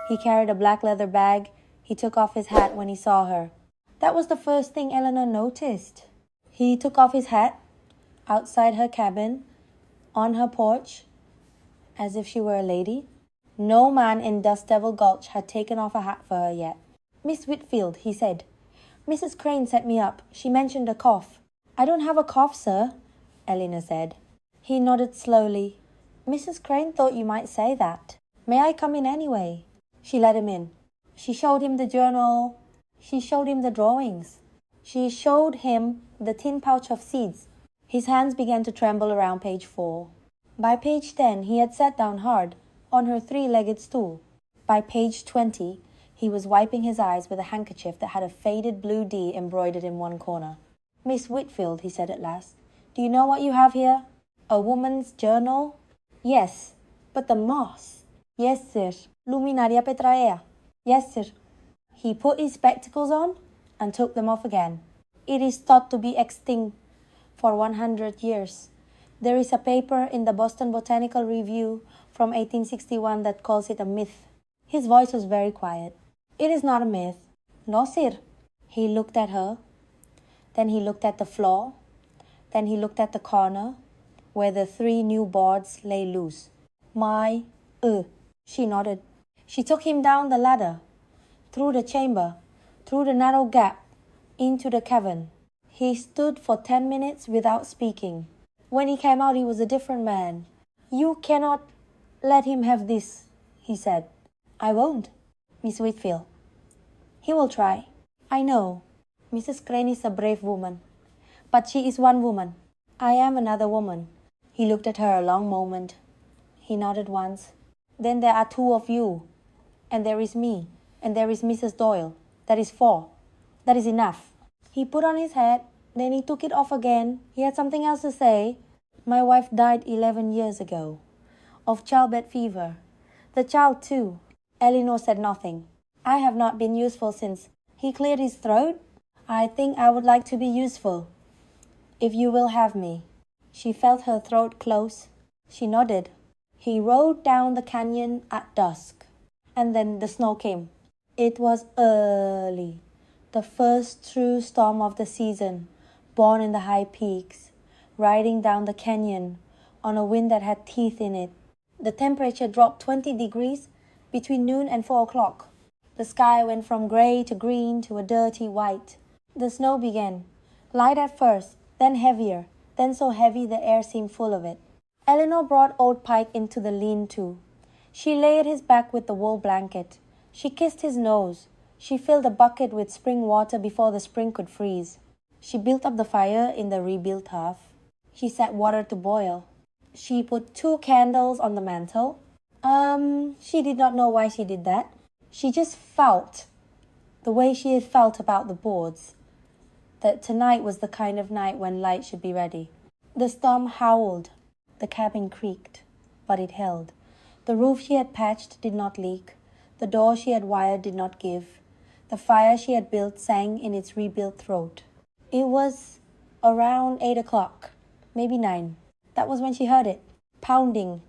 He carried a black leather bag. He took off his hat when he saw her. That was the first thing Eleanor noticed. He took off his hat, outside her cabin, on her porch, as if she were a lady. No man in Dust Devil Gulch had taken off a hat for her yet. Miss Whitfield, he said. Mrs. Crane set me up. She mentioned a cough. I don't have a cough, sir, Eleanor said. He nodded slowly. Mrs. Crane thought you might say that. May I come in anyway? She let him in. She showed him the journal. She showed him the drawings. She showed him the tin pouch of seeds. His hands began to tremble around page 4. By page 10, he had sat down hard on her 3-legged stool. By page 20, he was wiping his eyes with a handkerchief that had a faded blue D embroidered in one corner. Miss Whitfield, he said at last, do you know what you have here? A woman's journal? Yes, but the moss. Yes, sir. Luminaria petraea. Yes, sir. He put his spectacles on and took them off again. It is thought to be extinct for 100 years. There is a paper in the Boston Botanical Review from 1861 that calls it a myth. His voice was very quiet. It is not a myth. No, sir. He looked at her. Then he looked at the floor. Then he looked at the corner where the 3 new boards lay loose. She nodded. She took him down the ladder, through the chamber, through the narrow gap, into the cavern. He stood for 10 minutes without speaking. When he came out, he was a different man. You cannot let him have this, he said. I won't, Miss Whitfield. He will try. I know. Mrs. Crane is a brave woman. But she is one woman. I am another woman. He looked at her a long moment. He nodded once. Then there are 2 of you. And there is me. And there is Mrs. Doyle. That is 4. That is enough. He put on his hat. Then he took it off again. He had something else to say. My wife died 11 years ago. Of childbed fever. The child too. Eleanor said nothing. I have not been useful since. He cleared his throat. I think I would like to be useful. If you will have me. She felt her throat close. She nodded. He rode down the canyon at dusk. And then the snow came. It was early. The first true storm of the season, born in the high peaks, riding down the canyon on a wind that had teeth in it. The temperature dropped 20 degrees between noon and 4 o'clock. The sky went from grey to green to a dirty white. The snow began, light at first, then heavier, then so heavy the air seemed full of it. Eleanor brought old Pike into the lean-to. She lay at his back with the wool blanket. She kissed his nose. She filled a bucket with spring water before the spring could freeze. She built up the fire in the rebuilt hearth. She set water to boil. She put 2 candles on the mantel. She did not know why she did that. She just felt, the way she had felt about the boards, that tonight was the kind of night when light should be ready. The storm howled. The cabin creaked, but it held. The roof she had patched did not leak. The door she had wired did not give. The fire she had built sang in its rebuilt throat. It was around 8 o'clock, maybe 9. That was when she heard it. Pounding.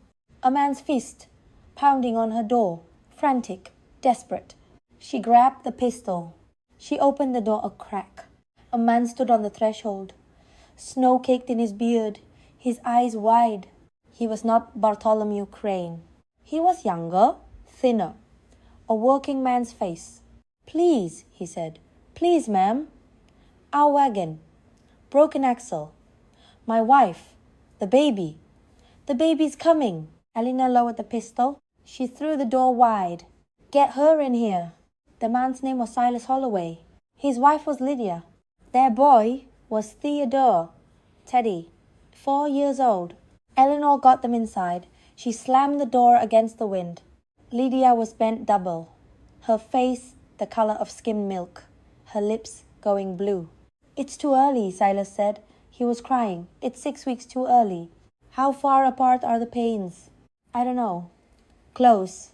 A man's fist. Pounding on her door. Frantic. Desperate. She grabbed the pistol. She opened the door a crack. A man stood on the threshold. Snow caked in his beard. His eyes wide. He was not Bartholomew Crane. He was younger, thinner. A working man's face. Please, he said. Please, ma'am. Our wagon. Broken axle. My wife. The baby. The baby's coming. Eleanor lowered the pistol. She threw the door wide. Get her in here. The man's name was Silas Holloway. His wife was Lydia. Their boy was Theodore. Teddy. 4 years old. Eleanor got them inside. She slammed the door against the wind. Lydia was bent double. Her face the color of skimmed milk. Her lips going blue. It's too early, Silas said. He was crying. It's 6 weeks too early. How far apart are the pains? I don't know. Close.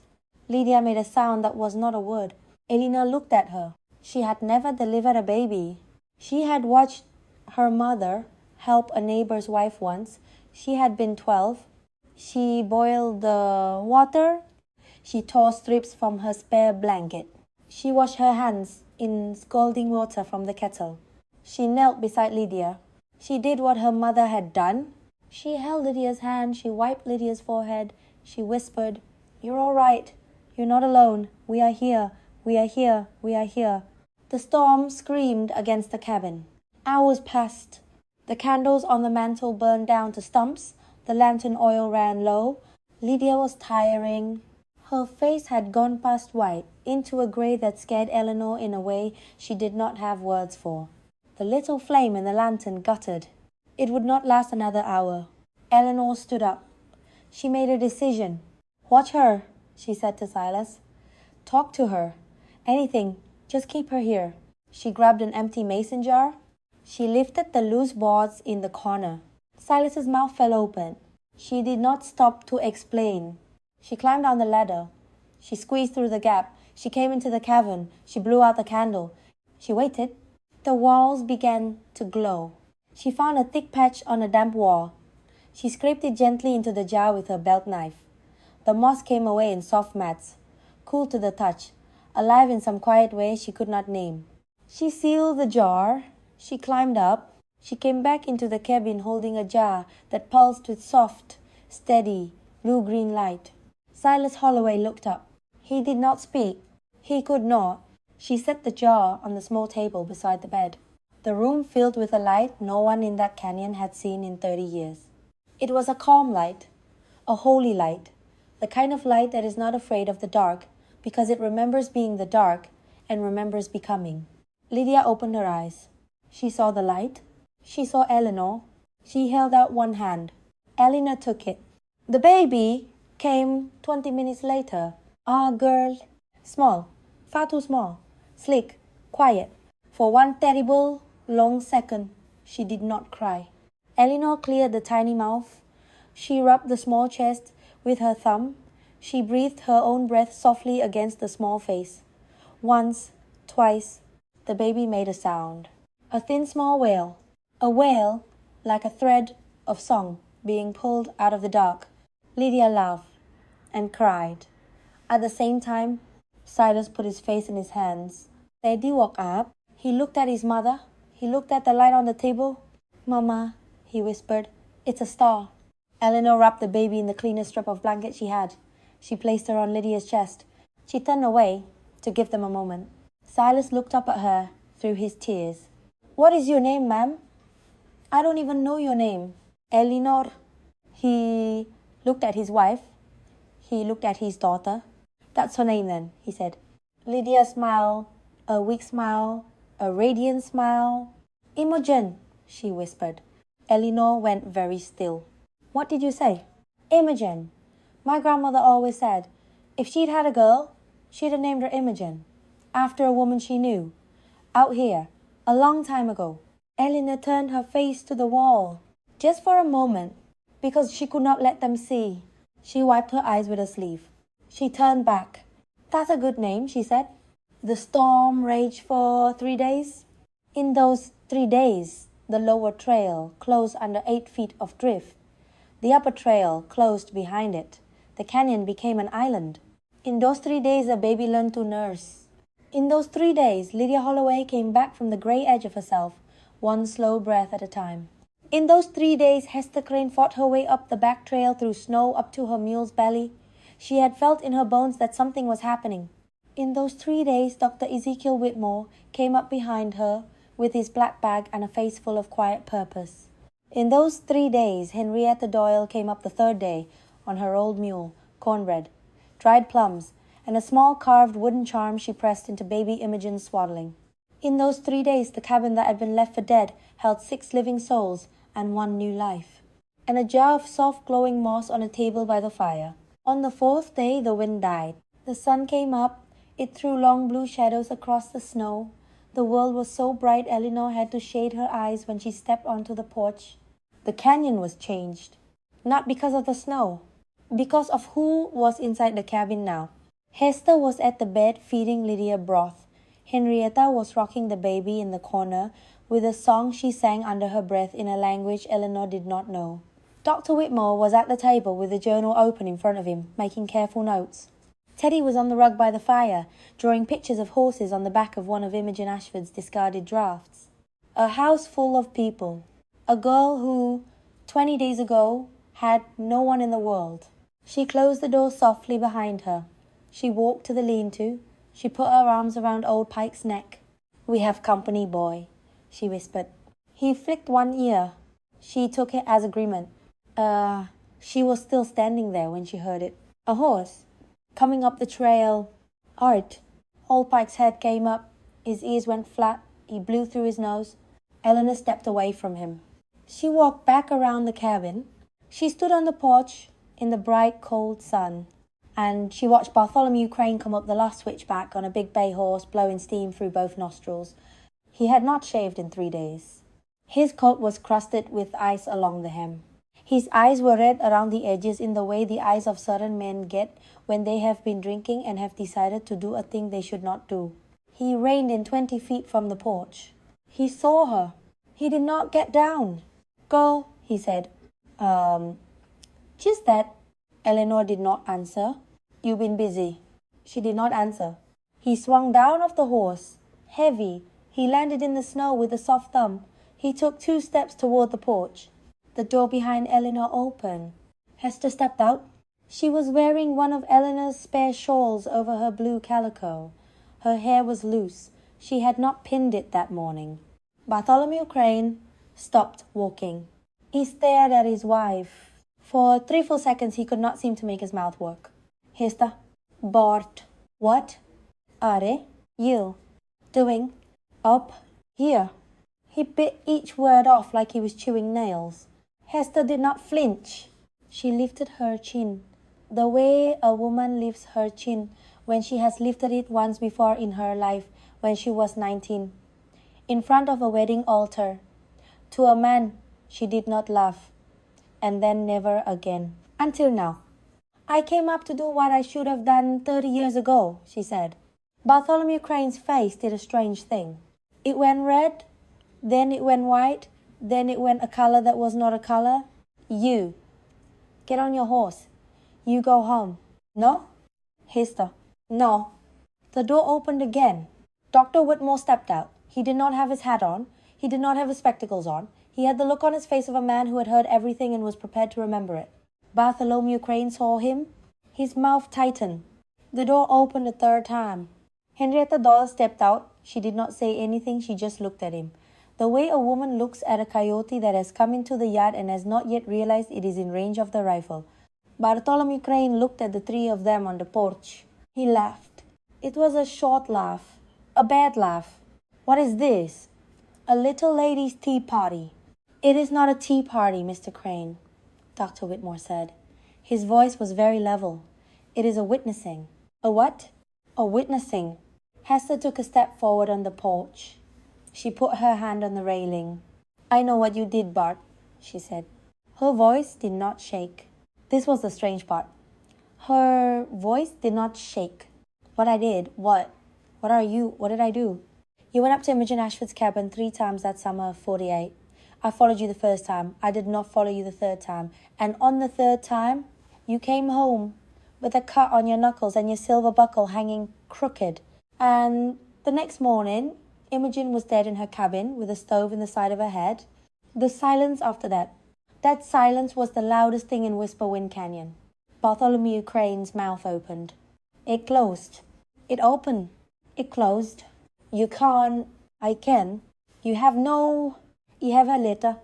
Lydia made a sound that was not a word. Eleanor looked at her. She had never delivered a baby. She had watched her mother help a neighbor's wife once. She had been 12. She boiled the water. She tore strips from her spare blanket. She washed her hands in scalding water from the kettle. She knelt beside Lydia. She did what her mother had done. She held Lydia's hand. She wiped Lydia's forehead. She whispered, "You're all right. You're not alone. We are here. We are here. We are here." The storm screamed against the cabin. Hours passed. The candles on the mantel burned down to stumps. The lantern oil ran low. Lydia was tiring. Her face had gone past white, into a grey that scared Eleanor in a way she did not have words for. The little flame in the lantern guttered. It would not last another hour. Eleanor stood up. She made a decision. "Watch her," she said to Silas. "Talk to her. Anything. Just keep her here." She grabbed an empty mason jar. She lifted the loose boards in the corner. Silas's mouth fell open. She did not stop to explain. She climbed down the ladder. She squeezed through the gap. She came into the cavern. She blew out the candle. She waited. The walls began to glow. She found a thick patch on a damp wall. She scraped it gently into the jar with her belt knife. The moss came away in soft mats, cool to the touch, alive in some quiet way she could not name. She sealed the jar. She climbed up. She came back into the cabin holding a jar that pulsed with soft, steady, blue-green light. Silas Holloway looked up. He did not speak. He could not. She set the jar on the small table beside the bed. The room filled with a light no one in that canyon had seen in 30 years. It was a calm light, a holy light, the kind of light that is not afraid of the dark because it remembers being the dark and remembers becoming. Lydia opened her eyes. She saw the light. She saw Eleanor. She held out one hand. Eleanor took it. The baby came 20 minutes later. Ah, girl. Small, far too small, sleek, quiet. For one terrible, long second, she did not cry. Eleanor cleared the tiny mouth. She rubbed the small chest with her thumb. She breathed her own breath softly against the small face. Once, twice, the baby made a sound. A thin small wail. A wail like a thread of song being pulled out of the dark. Lydia laughed and cried. At the same time, Silas put his face in his hands. Teddy woke up. He looked at his mother. He looked at the light on the table. Mama, he whispered, it's a star. Eleanor wrapped the baby in the cleanest strip of blanket she had. She placed her on Lydia's chest. She turned away to give them a moment. Silas looked up at her through his tears. What is your name, ma'am? I don't even know your name. Eleanor. He looked at his wife. He looked at his daughter. That's her name then, he said. Lydia smiled, a weak smile, a radiant smile. Imogen, she whispered. Eleanor went very still. What did you say? Imogen. My grandmother always said, if she'd had a girl, she'd have named her Imogen, after a woman she knew, out here, a long time ago. Eleanor turned her face to the wall, just for a moment, because she could not let them see. She wiped her eyes with her sleeve. She turned back. That's a good name, she said. The storm raged for 3 days. In those 3 days, the lower trail closed under 8 feet of drift. The upper trail closed behind it. The canyon became an island. In those 3 days, the baby learned to nurse. In those 3 days, Lydia Holloway came back from the grey edge of herself, one slow breath at a time. In those 3 days, Hester Crane fought her way up the back trail through snow up to her mule's belly. She had felt in her bones that something was happening. In those 3 days, Dr. Ezekiel Whitmore came up behind her with his black bag and a face full of quiet purpose. In those 3 days, Henrietta Doyle came up the third day on her old mule, cornbread, dried plums, and a small carved wooden charm she pressed into baby Imogen's swaddling. In those 3 days, the cabin that had been left for dead held 6 living souls and 1 new life, and a jar of soft glowing moss on a table by the fire. On the 4th day, the wind died. The sun came up. It threw long blue shadows across the snow. The world was so bright Eleanor had to shade her eyes when she stepped onto the porch. The canyon was changed, not because of the snow, because of who was inside the cabin now. Hester was at the bed feeding Lydia broth. Henrietta was rocking the baby in the corner with a song she sang under her breath in a language Eleanor did not know. Dr. Whitmore was at the table with the journal open in front of him, making careful notes. Teddy was on the rug by the fire, drawing pictures of horses on the back of one of Imogen Ashford's discarded drafts. A house full of people. A girl who, 20 days ago, had no one in the world. She closed the door softly behind her. She walked to the lean-to. She put her arms around old Pike's neck. We have company, boy, she whispered. He flicked one ear. She took it as agreement. She was still standing there when she heard it. A horse, coming up the trail. Art. Old Pike's head came up. His ears went flat. He blew through his nose. Eleanor stepped away from him. She walked back around the cabin. She stood on the porch in the bright, cold sun, and she watched Bartholomew Crane come up the last switchback on a big bay horse, blowing steam through both nostrils. He had not shaved in 3 days. His coat was crusted with ice along the hem. His eyes were red around the edges in the way the eyes of certain men get when they have been drinking and have decided to do a thing they should not do. He reined in 20 feet from the porch. He saw her. He did not get down. Go, he said. Just that. Eleanor did not answer. You've been busy. She did not answer. He swung down off the horse. Heavy. He landed in the snow with a soft thump. He took 2 steps toward the porch. The door behind Eleanor opened. Hester stepped out. She was wearing one of Eleanor's spare shawls over her blue calico. Her hair was loose. She had not pinned it that morning. Bartholomew Crane stopped walking. He stared at his wife. For 3 full seconds he could not seem to make his mouth work. Hester. Bort. What? Are you doing up here? He bit each word off like he was chewing nails. Hester did not flinch. She lifted her chin, the way a woman lifts her chin when she has lifted it once before in her life when she was 19, in front of a wedding altar. To a man she did not love, and then never again, until now. I came up to do what I should have done 30 years ago, she said. Bartholomew Crane's face did a strange thing. It went red, then it went white, then it went a color that was not a color. You, get on your horse. You go home. No? Hester. No. The door opened again. Dr. Whitmore stepped out. He did not have his hat on. He did not have his spectacles on. He had the look on his face of a man who had heard everything and was prepared to remember it. Bartholomew Crane saw him. His mouth tightened. The door opened a third time. Henrietta Dawes stepped out. She did not say anything. She just looked at him. The way a woman looks at a coyote that has come into the yard and has not yet realized it is in range of the rifle. Bartholomew Crane looked at the three of them on the porch. He laughed. It was a short laugh. A bad laugh. What is this? A little ladies' tea party. It is not a tea party, Mr. Crane, Dr. Whitmore said. His voice was very level. It is a witnessing. A what? A witnessing. Hester took a step forward on the porch. She put her hand on the railing. I know what you did, Bart, she said. Her voice did not shake. This was the strange part. Her voice did not shake. What I did? What? What are you? What did I do? You went up to Imogen Ashford's cabin 3 times that summer of 48. I followed you the first time. I did not follow you the third time. And on the third time, you came home with a cut on your knuckles and your silver buckle hanging crooked. And the next morning, Imogen was dead in her cabin with a stove in the side of her head. The silence after that. That silence was the loudest thing in Whisper Wind Canyon. Bartholomew Crane's mouth opened. It closed. It opened. It closed. You can't. I can. You have a letter.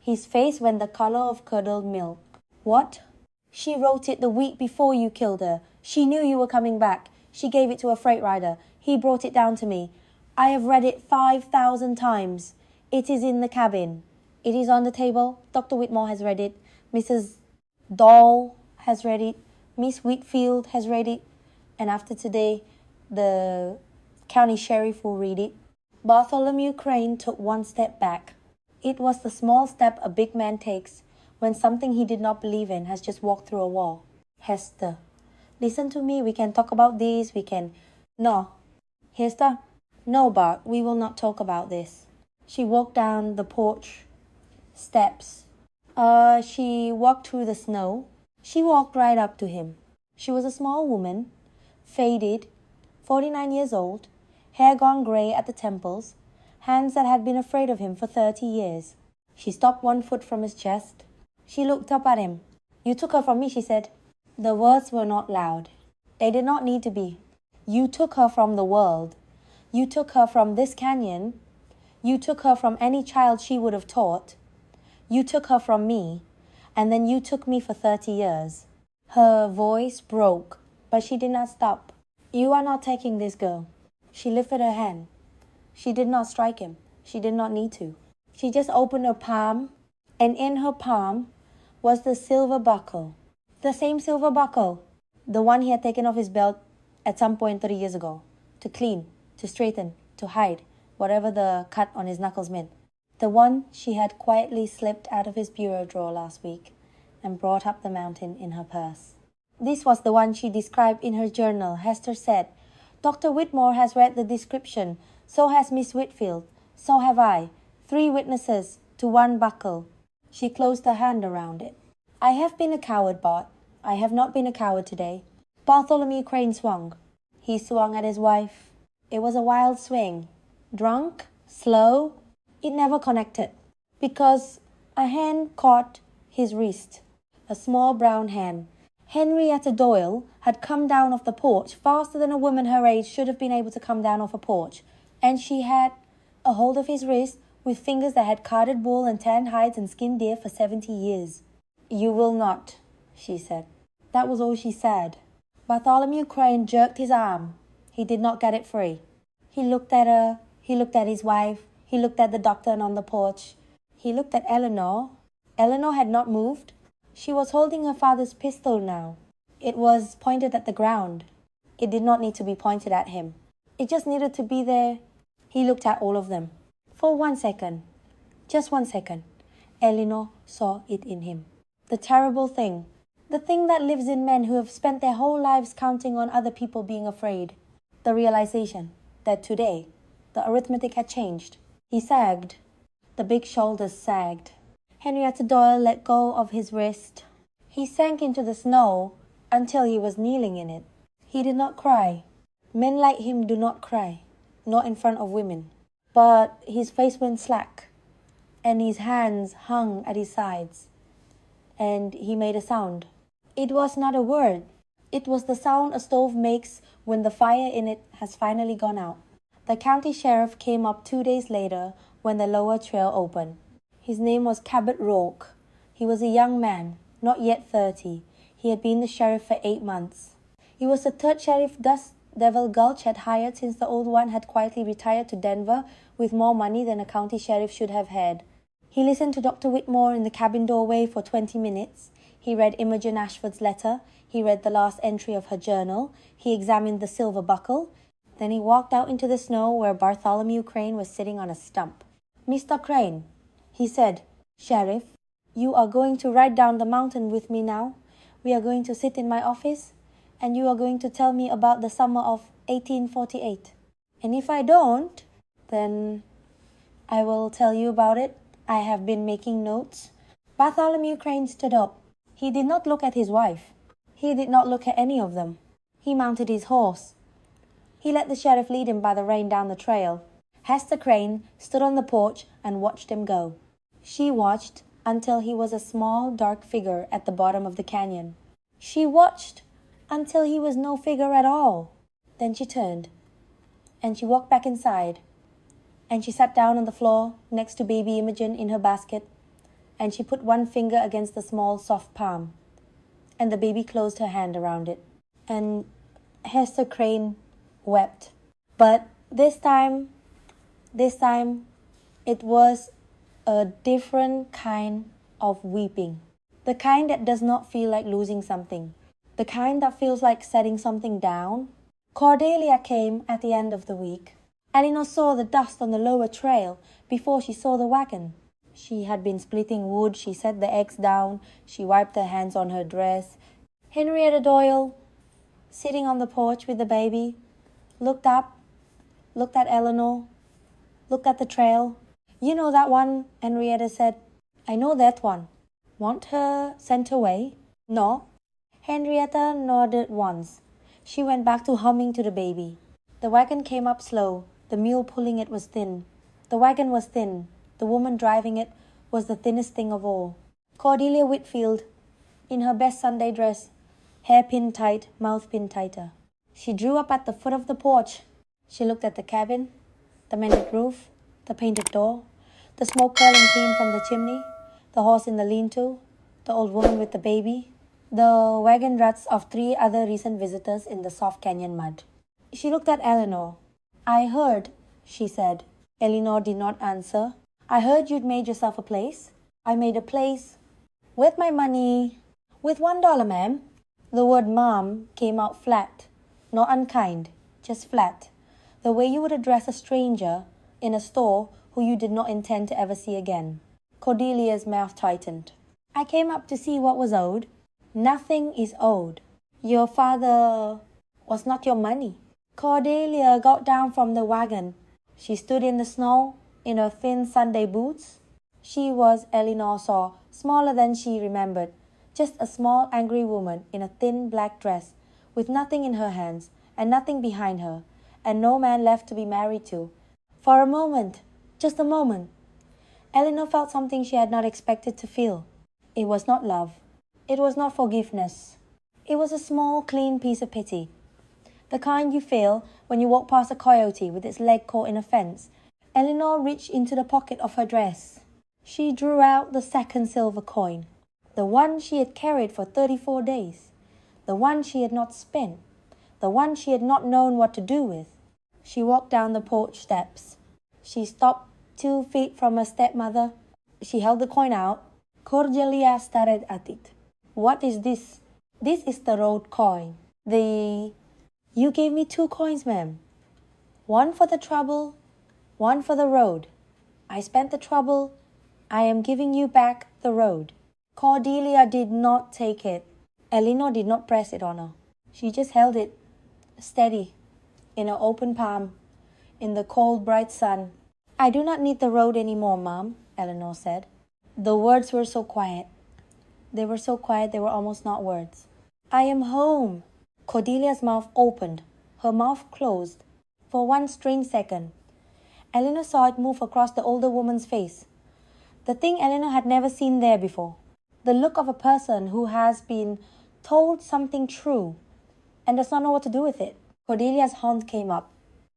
His face went the color of curdled milk. What? She wrote it the week before you killed her. She knew you were coming back. She gave it to a freight rider. He brought it down to me. I have read it 5,000 times. It is in the cabin. It is on the table. Dr. Whitmore has read it. Mrs. Dahl has read it. Miss Whitfield has read it. And after today, the county sheriff will read it. Bartholomew Crane took one step back. It was the small step a big man takes when something he did not believe in has just walked through a wall. Hester, listen to me. We can talk about this. We can... No. Hester? No, Bart. We will not talk about this. She walked down the porch steps. She walked through the snow. She walked right up to him. She was a small woman, faded, 49 years old, hair gone grey at the temples, hands that had been afraid of him for 30 years. She stopped 1 foot from his chest. She looked up at him. You took her from me, she said. The words were not loud. They did not need to be. You took her from the world. You took her from this canyon. You took her from any child she would have taught. You took her from me, and then you took me for 30 years. Her voice broke, but she did not stop. You are not taking this girl. She lifted her hand. She did not strike him. She did not need to. She just opened her palm, and in her palm was the silver buckle. The same silver buckle, the one he had taken off his belt at some point 30 years ago, to clean, to straighten, to hide, whatever the cut on his knuckles meant. The one she had quietly slipped out of his bureau drawer last week and brought up the mountain in her purse. This was the one she described in her journal. Hester said, Dr. Whitmore has read the description. So has Miss Whitfield. So have I. 3 witnesses to 1 buckle. She closed her hand around it. I have been a coward, Bart. I have not been a coward today. Bartholomew Crane swung. He swung at his wife. It was a wild swing. Drunk? Slow? It never connected. Because a hand caught his wrist. A small brown hand. Henrietta Doyle had come down off the porch faster than a woman her age should have been able to come down off a porch. And she had a hold of his wrist with fingers that had carded wool and tanned hides and skinned deer for 70 years. You will not, she said. That was all she said. Bartholomew Crane jerked his arm. He did not get it free. He looked at her. He looked at his wife. He looked at the doctor on the porch. He looked at Eleanor. Eleanor had not moved. She was holding her father's pistol now. It was pointed at the ground. It did not need to be pointed at him. It just needed to be there. He looked at all of them. For 1 second, just 1 second, Eleanor saw it in him. The terrible thing. The thing that lives in men who have spent their whole lives counting on other people being afraid. The realization that today, the arithmetic had changed. He sagged. The big shoulders sagged. Henrietta Doyle let go of his wrist. He sank into the snow until he was kneeling in it. He did not cry. Men like him do not cry, not in front of women. But his face went slack, and his hands hung at his sides. And he made a sound. It was not a word. It was the sound a stove makes when the fire in it has finally gone out. The county sheriff came up 2 days later when the lower trail opened. His name was Cabot Rourke. He was a young man, not yet 30. He had been the sheriff for 8 months. He was the third sheriff Dust Devil Gulch had hired since the old one had quietly retired to Denver with more money than a county sheriff should have had. He listened to Dr. Whitmore in the cabin doorway for 20 minutes. He read Imogen Ashford's letter. He read the last entry of her journal. He examined the silver buckle. Then he walked out into the snow where Bartholomew Crane was sitting on a stump. "Mr. Crane," he said, "Sheriff, you are going to ride down the mountain with me now. We are going to sit in my office, and you are going to tell me about the summer of 1848. And if I don't, then I will tell you about it. I have been making notes." Bartholomew Crane stood up. He did not look at his wife. He did not look at any of them. He mounted his horse. He let the sheriff lead him by the rein down the trail. Hester Crane stood on the porch and watched him go. She watched until he was a small, dark figure at the bottom of the canyon. She watched until he was no figure at all. Then she turned, and she walked back inside, and she sat down on the floor next to baby Imogen in her basket, and she put one finger against the small, soft palm, and the baby closed her hand around it. And Hester Crane wept. But this time, it was a different kind of weeping. The kind that does not feel like losing something. The kind that feels like setting something down. Cordelia came at the end of the week. Eleanor saw the dust on the lower trail before she saw the wagon. She had been splitting wood. She set the eggs down. She wiped her hands on her dress. Henrietta Doyle, sitting on the porch with the baby, looked up, looked at Eleanor, looked at the trail. "You know that one," Henrietta said. "I know that one. Want her sent away?" "No." Henrietta nodded once. She went back to humming to the baby. The wagon came up slow. The mule pulling it was thin. The wagon was thin. The woman driving it was the thinnest thing of all. Cordelia Whitfield, in her best Sunday dress, hair pinned tight, mouth pinned tighter. She drew up at the foot of the porch. She looked at the cabin, the mended roof, the painted door, the smoke curling clean from the chimney, the horse in the lean-to, the old woman with the baby, the wagon ruts of 3 other recent visitors in the soft canyon mud. She looked at Eleanor. "I heard," she said. Eleanor did not answer. "I heard you'd made yourself a place." "I made a place. With my money." "With $1, ma'am." The word "ma'am" came out flat, not unkind, just flat, the way you would address a stranger in a store who you did not intend to ever see again. Cordelia's mouth tightened. "I came up to see what was owed." "Nothing is owed. Your father was not your money." Cordelia got down from the wagon. She stood in the snow in her thin Sunday boots. She was, Eleanor saw, smaller than she remembered, just a small, angry woman in a thin black dress, with nothing in her hands and nothing behind her, and no man left to be married to. For a moment, just a moment, Eleanor felt something she had not expected to feel. It was not love. It was not forgiveness. It was a small, clean piece of pity. The kind you feel when you walk past a coyote with its leg caught in a fence. Eleanor reached into the pocket of her dress. She drew out the second silver coin, the one she had carried for 34 days, the one she had not spent, the one she had not known what to do with. She walked down the porch steps. She stopped 2 feet from her stepmother. She held the coin out. Cordelia stared at it. What is this? This is the road coin. You gave me 2 coins, ma'am. One for the trouble, one for the road. I spent the trouble. I am giving you back the road. Cordelia did not take it. Elinor did not press it on her. She just held it steady in her open palm in the cold, bright sun. I do not need the road any more, Mom, Elinor said. The words were so quiet. They were so quiet they were almost not words. I am home. Cordelia's mouth opened. Her mouth closed. For one strange second, Elinor saw it move across the older woman's face. The thing Elinor had never seen there before. The look of a person who has been told something true and does not know what to do with it. Cordelia's hand came up.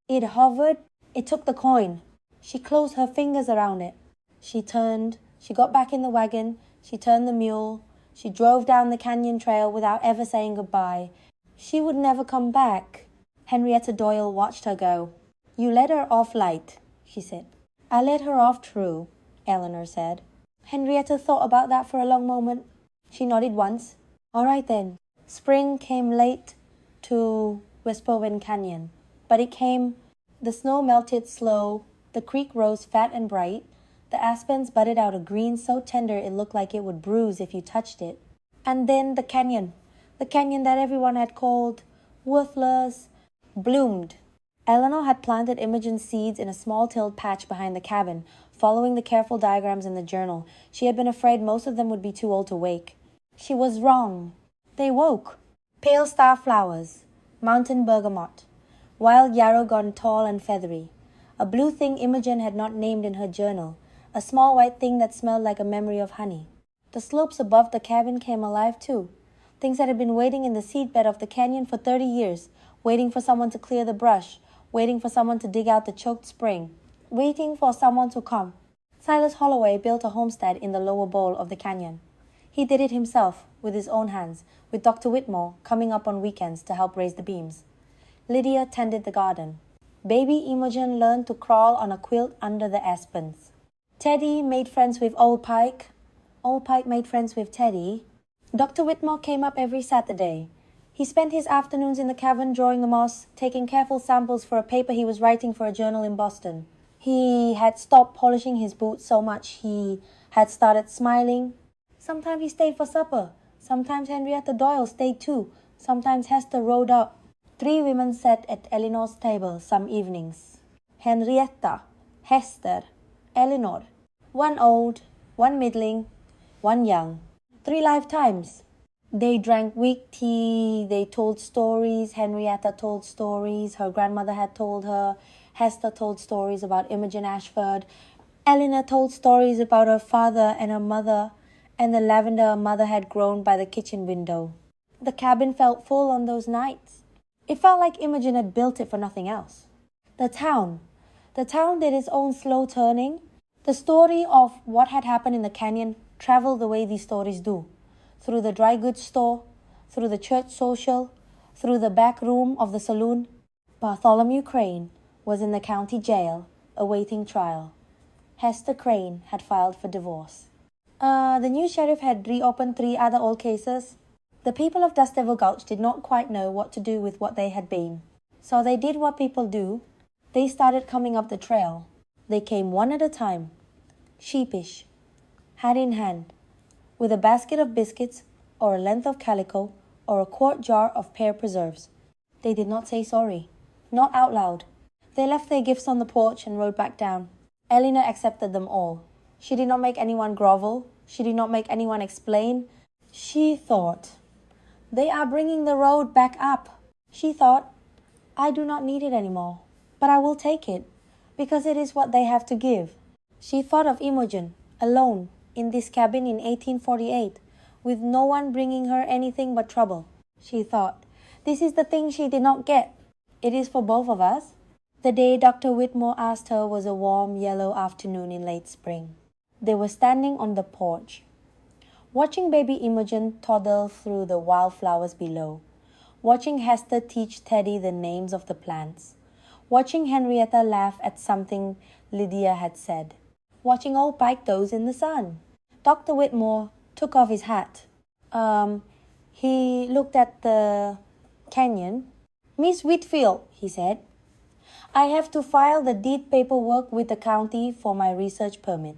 It hovered. It took the coin. She closed her fingers around it. She turned. She got back in the wagon. She turned the mule. She drove down the canyon trail without ever saying goodbye. She would never come back. Henrietta Doyle watched her go. You let her off light, she said. I let her off true, Elinor said. Henrietta thought about that for a long moment. She nodded once. All right then. Spring came late to Wespowen Canyon, but it came. The snow melted slow. The creek rose fat and bright. The aspens budded out a green so tender it looked like it would bruise if you touched it. And then the canyon that everyone had called worthless, bloomed. Elinor had planted Imogen's seeds in a small-tilled patch behind the cabin, following the careful diagrams in the journal. She had been afraid most of them would be too old to wake. She was wrong. They woke. Pale star flowers, mountain bergamot, wild yarrow gone tall and feathery, a blue thing Imogen had not named in her journal, a small white thing that smelled like a memory of honey. The slopes above the cabin came alive too. Things that had been waiting in the seedbed of the canyon for 30 years, waiting for someone to clear the brush, waiting for someone to dig out the choked spring, waiting for someone to come. Silas Holloway built a homestead in the lower bowl of the canyon. He did it himself, with his own hands, with Dr. Whitmore coming up on weekends to help raise the beams. Lydia tended the garden. Baby Imogen learned to crawl on a quilt under the aspens. Teddy made friends with Old Pike. Old Pike made friends with Teddy. Dr. Whitmore came up every Saturday. He spent his afternoons in the cavern drawing the moss, taking careful samples for a paper he was writing for a journal in Boston. He had stopped polishing his boots so much he had started smiling. Sometimes he stayed for supper. Sometimes Henrietta Doyle stayed too. Sometimes Hester rode up. 3 women sat at Elinor's table some evenings. Henrietta, Hester, Elinor. One old, one middling, one young. 3 lifetimes. They drank weak tea, they told stories. Henrietta told stories her grandmother had told her. Hester told stories about Imogen Ashford. Elinor told stories about her father and her mother and the lavender her mother had grown by the kitchen window. The cabin felt full on those nights. It felt like Imogen had built it for nothing else. The town did its own slow turning. The story of what had happened in the canyon traveled the way these stories do. Through the dry goods store, through the church social, through the back room of the saloon. Bartholomew Crane was in the county jail, awaiting trial. Hester Crane had filed for divorce. The new sheriff had reopened 3 other old cases. The people of Dust Devil Gulch did not quite know what to do with what they had been. So they did what people do. They started coming up the trail. They came one at a time, sheepish, hand in hand, with a basket of biscuits or a length of calico or a quart jar of pear preserves. They did not say sorry, not out loud. They left their gifts on the porch and rode back down. Elinor accepted them all. She did not make anyone grovel. She did not make anyone explain. She thought, they are bringing the road back up. She thought, I do not need it anymore, but I will take it, because it is what they have to give. She thought of Imogen, alone, in this cabin in 1848, with no one bringing her anything but trouble. She thought, this is the thing she did not get. It is for both of us. The day Dr. Whitmore asked her was a warm yellow afternoon in late spring. They were standing on the porch, watching baby Imogen toddle through the wildflowers below, watching Hester teach Teddy the names of the plants, watching Henrietta laugh at something Lydia had said, watching Old Pike doze in the sun. Dr. Whitmore took off his hat. He looked at the canyon. Miss Whitfield, he said, I have to file the deed paperwork with the county for my research permit.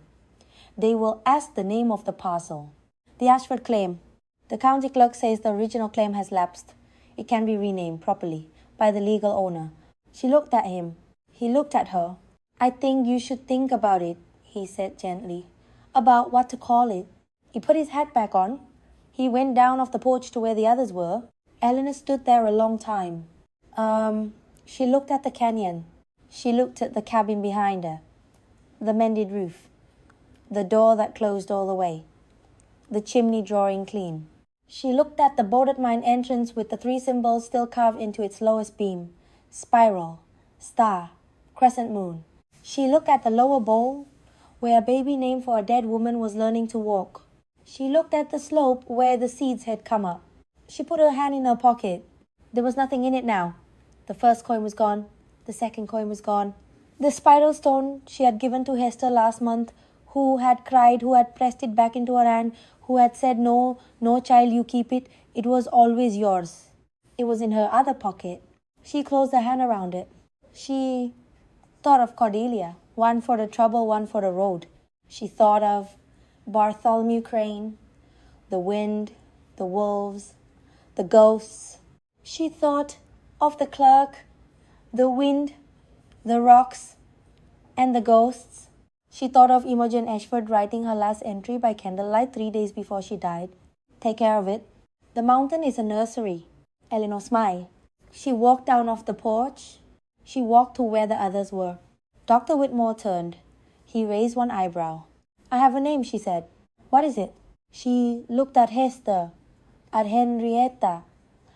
They will ask the name of the parcel. The Ashford claim. The county clerk says the original claim has lapsed. It can be renamed properly by the legal owner. She looked at him. He looked at her. I think you should think about it, he said gently. About what to call it. He put his hat back on. He went down off the porch to where the others were. Eleanor stood there a long time. She looked at the canyon. She looked at the cabin behind her. The mended roof. The door that closed all the way. The chimney drawing clean. She looked at the boarded mine entrance with the 3 symbols still carved into its lowest beam. Spiral, star, crescent moon. She looked at the lower bowl where a baby named for a dead woman was learning to walk. She looked at the slope where the seeds had come up. She put her hand in her pocket. There was nothing in it now. The first coin was gone. The second coin was gone. The spiral stone she had given to Hester last month, who had cried, who had pressed it back into her hand, who had said, no, no child, you keep it. It was always yours. It was in her other pocket. She closed her hand around it. She thought of Cordelia, one for the trouble, one for the road. She thought of Bartholomew Crane, the wind, the wolves, the ghosts. She thought of the clerk, the wind, the rocks, and the ghosts. She thought of Imogen Ashford writing her last entry by candlelight 3 days before she died. Take care of it. The mountain is a nursery. Eleanor smiled. She walked down off the porch. She walked to where the others were. Dr. Whitmore turned. He raised one eyebrow. I have a name, she said. What is it? She looked at Hester, at Henrietta,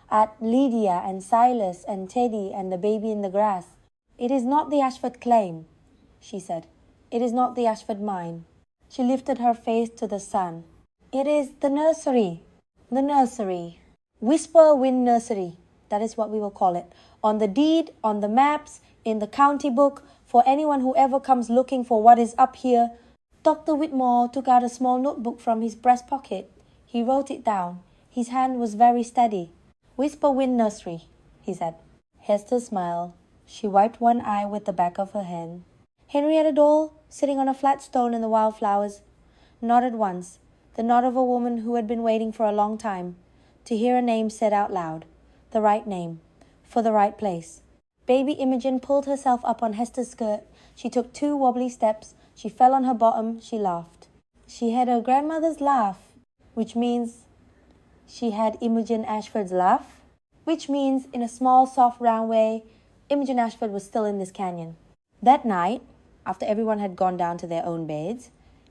at Lydia and Silas and Teddy and the baby in the grass. It is not the Ashford claim, she said. It is not the Ashford mine. She lifted her face to the sun. It is the nursery. The nursery. Whisper Wind Nursery. That is what we will call it. On the deed, on the maps, in the county book, for anyone who ever comes looking for what is up here. Dr. Whitmore took out a small notebook from his breast pocket. He wrote it down. His hand was very steady. Whisper Wind Nursery, he said. Hester smiled. She wiped one eye with the back of her hand. Henrietta Dole, sitting on a flat stone in the wildflowers, nodded once, the nod of a woman who had been waiting for a long time, to hear a name said out loud, the right name, for the right place. Baby Imogen pulled herself up on Hester's skirt. She took 2 wobbly steps. She fell on her bottom. She laughed. She had her grandmother's laugh, which means she had Imogen Ashford's laugh, which means in a small, soft, round way, Imogen Ashford was still in this canyon. That night, after everyone had gone down to their own beds,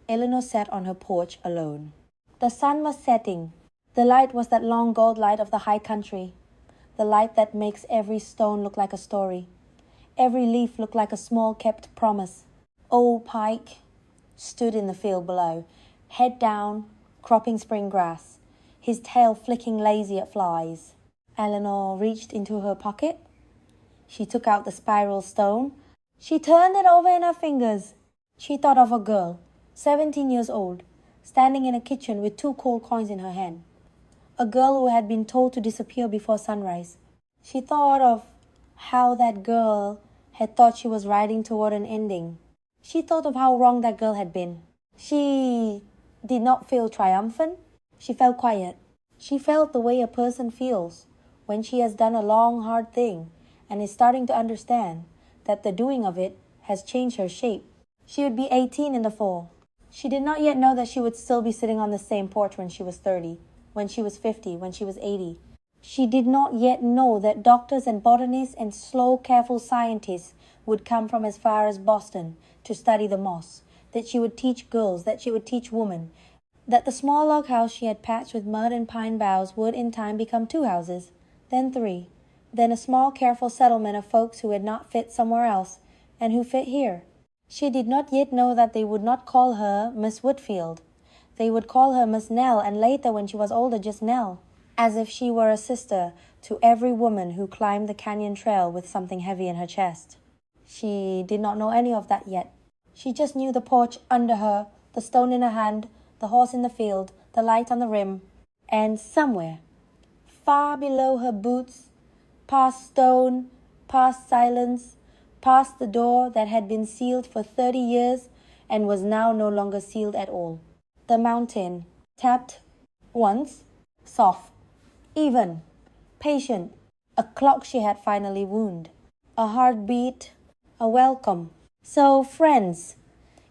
Eleanor sat on her porch alone. The sun was setting. The light was that long gold light of the high country, the light that makes every stone look like a story, every leaf look like a small kept promise. Old Pike stood in the field below, head down, cropping spring grass, his tail flicking lazy at flies. Eleanor reached into her pocket. She took out the spiral stone. She turned it over in her fingers. She thought of a girl, 17 years old, standing in a kitchen with 2 cold coins in her hand. A girl who had been told to disappear before sunrise. She thought of how that girl had thought she was riding toward an ending. She thought of how wrong that girl had been. She did not feel triumphant. She felt quiet. She felt the way a person feels when she has done a long, hard thing and is starting to understand that the doing of it has changed her shape. She would be 18 in the fall. She did not yet know that she would still be sitting on the same porch when she was 30, when she was 50, when she was 80. She did not yet know that doctors and botanists and slow, careful scientists would come from as far as Boston to study the moss, that she would teach girls, that she would teach women, that the small log house she had patched with mud and pine boughs would in time become 2 houses, then 3, then a small, careful settlement of folks who had not fit somewhere else and who fit here. She did not yet know that they would not call her Miss Whitfield. They would call her Miss Nell, and later when she was older just Nell, as if she were a sister to every woman who climbed the canyon trail with something heavy in her chest. She did not know any of that yet. She just knew the porch under her, the stone in her hand, the horse in the field, the light on the rim, and somewhere, far below her boots, past stone, past silence, past the door that had been sealed for 30 years and was now no longer sealed at all. The mountain tapped once, soft, even, patient, a clock she had finally wound, a heartbeat, a welcome. So, friends,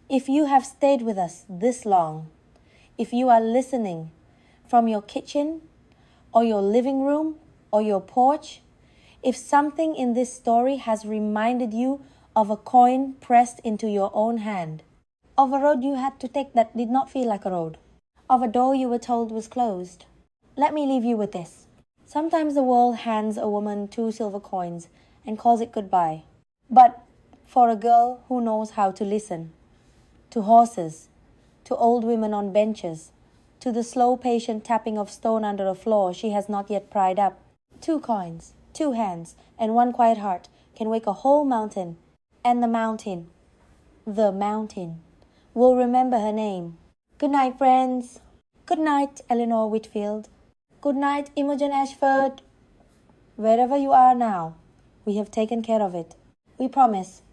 if you have stayed with us this long, if you are listening from your kitchen or your living room or your porch, if something in this story has reminded you of a coin pressed into your own hand, of a road you had to take that did not feel like a road, of a door you were told was closed, let me leave you with this. Sometimes the world hands a woman 2 silver coins and calls it goodbye. But for a girl who knows how to listen, to horses, to old women on benches, to the slow patient tapping of stone under a floor she has not yet pried up, 2 coins, 2 hands, and 1 quiet heart can wake a whole mountain. And the mountain will remember her name. Good night, friends. Good night, Eleanor Whitfield. Good night, Imogen Ashford. Wherever you are now, we have taken care of it. We promise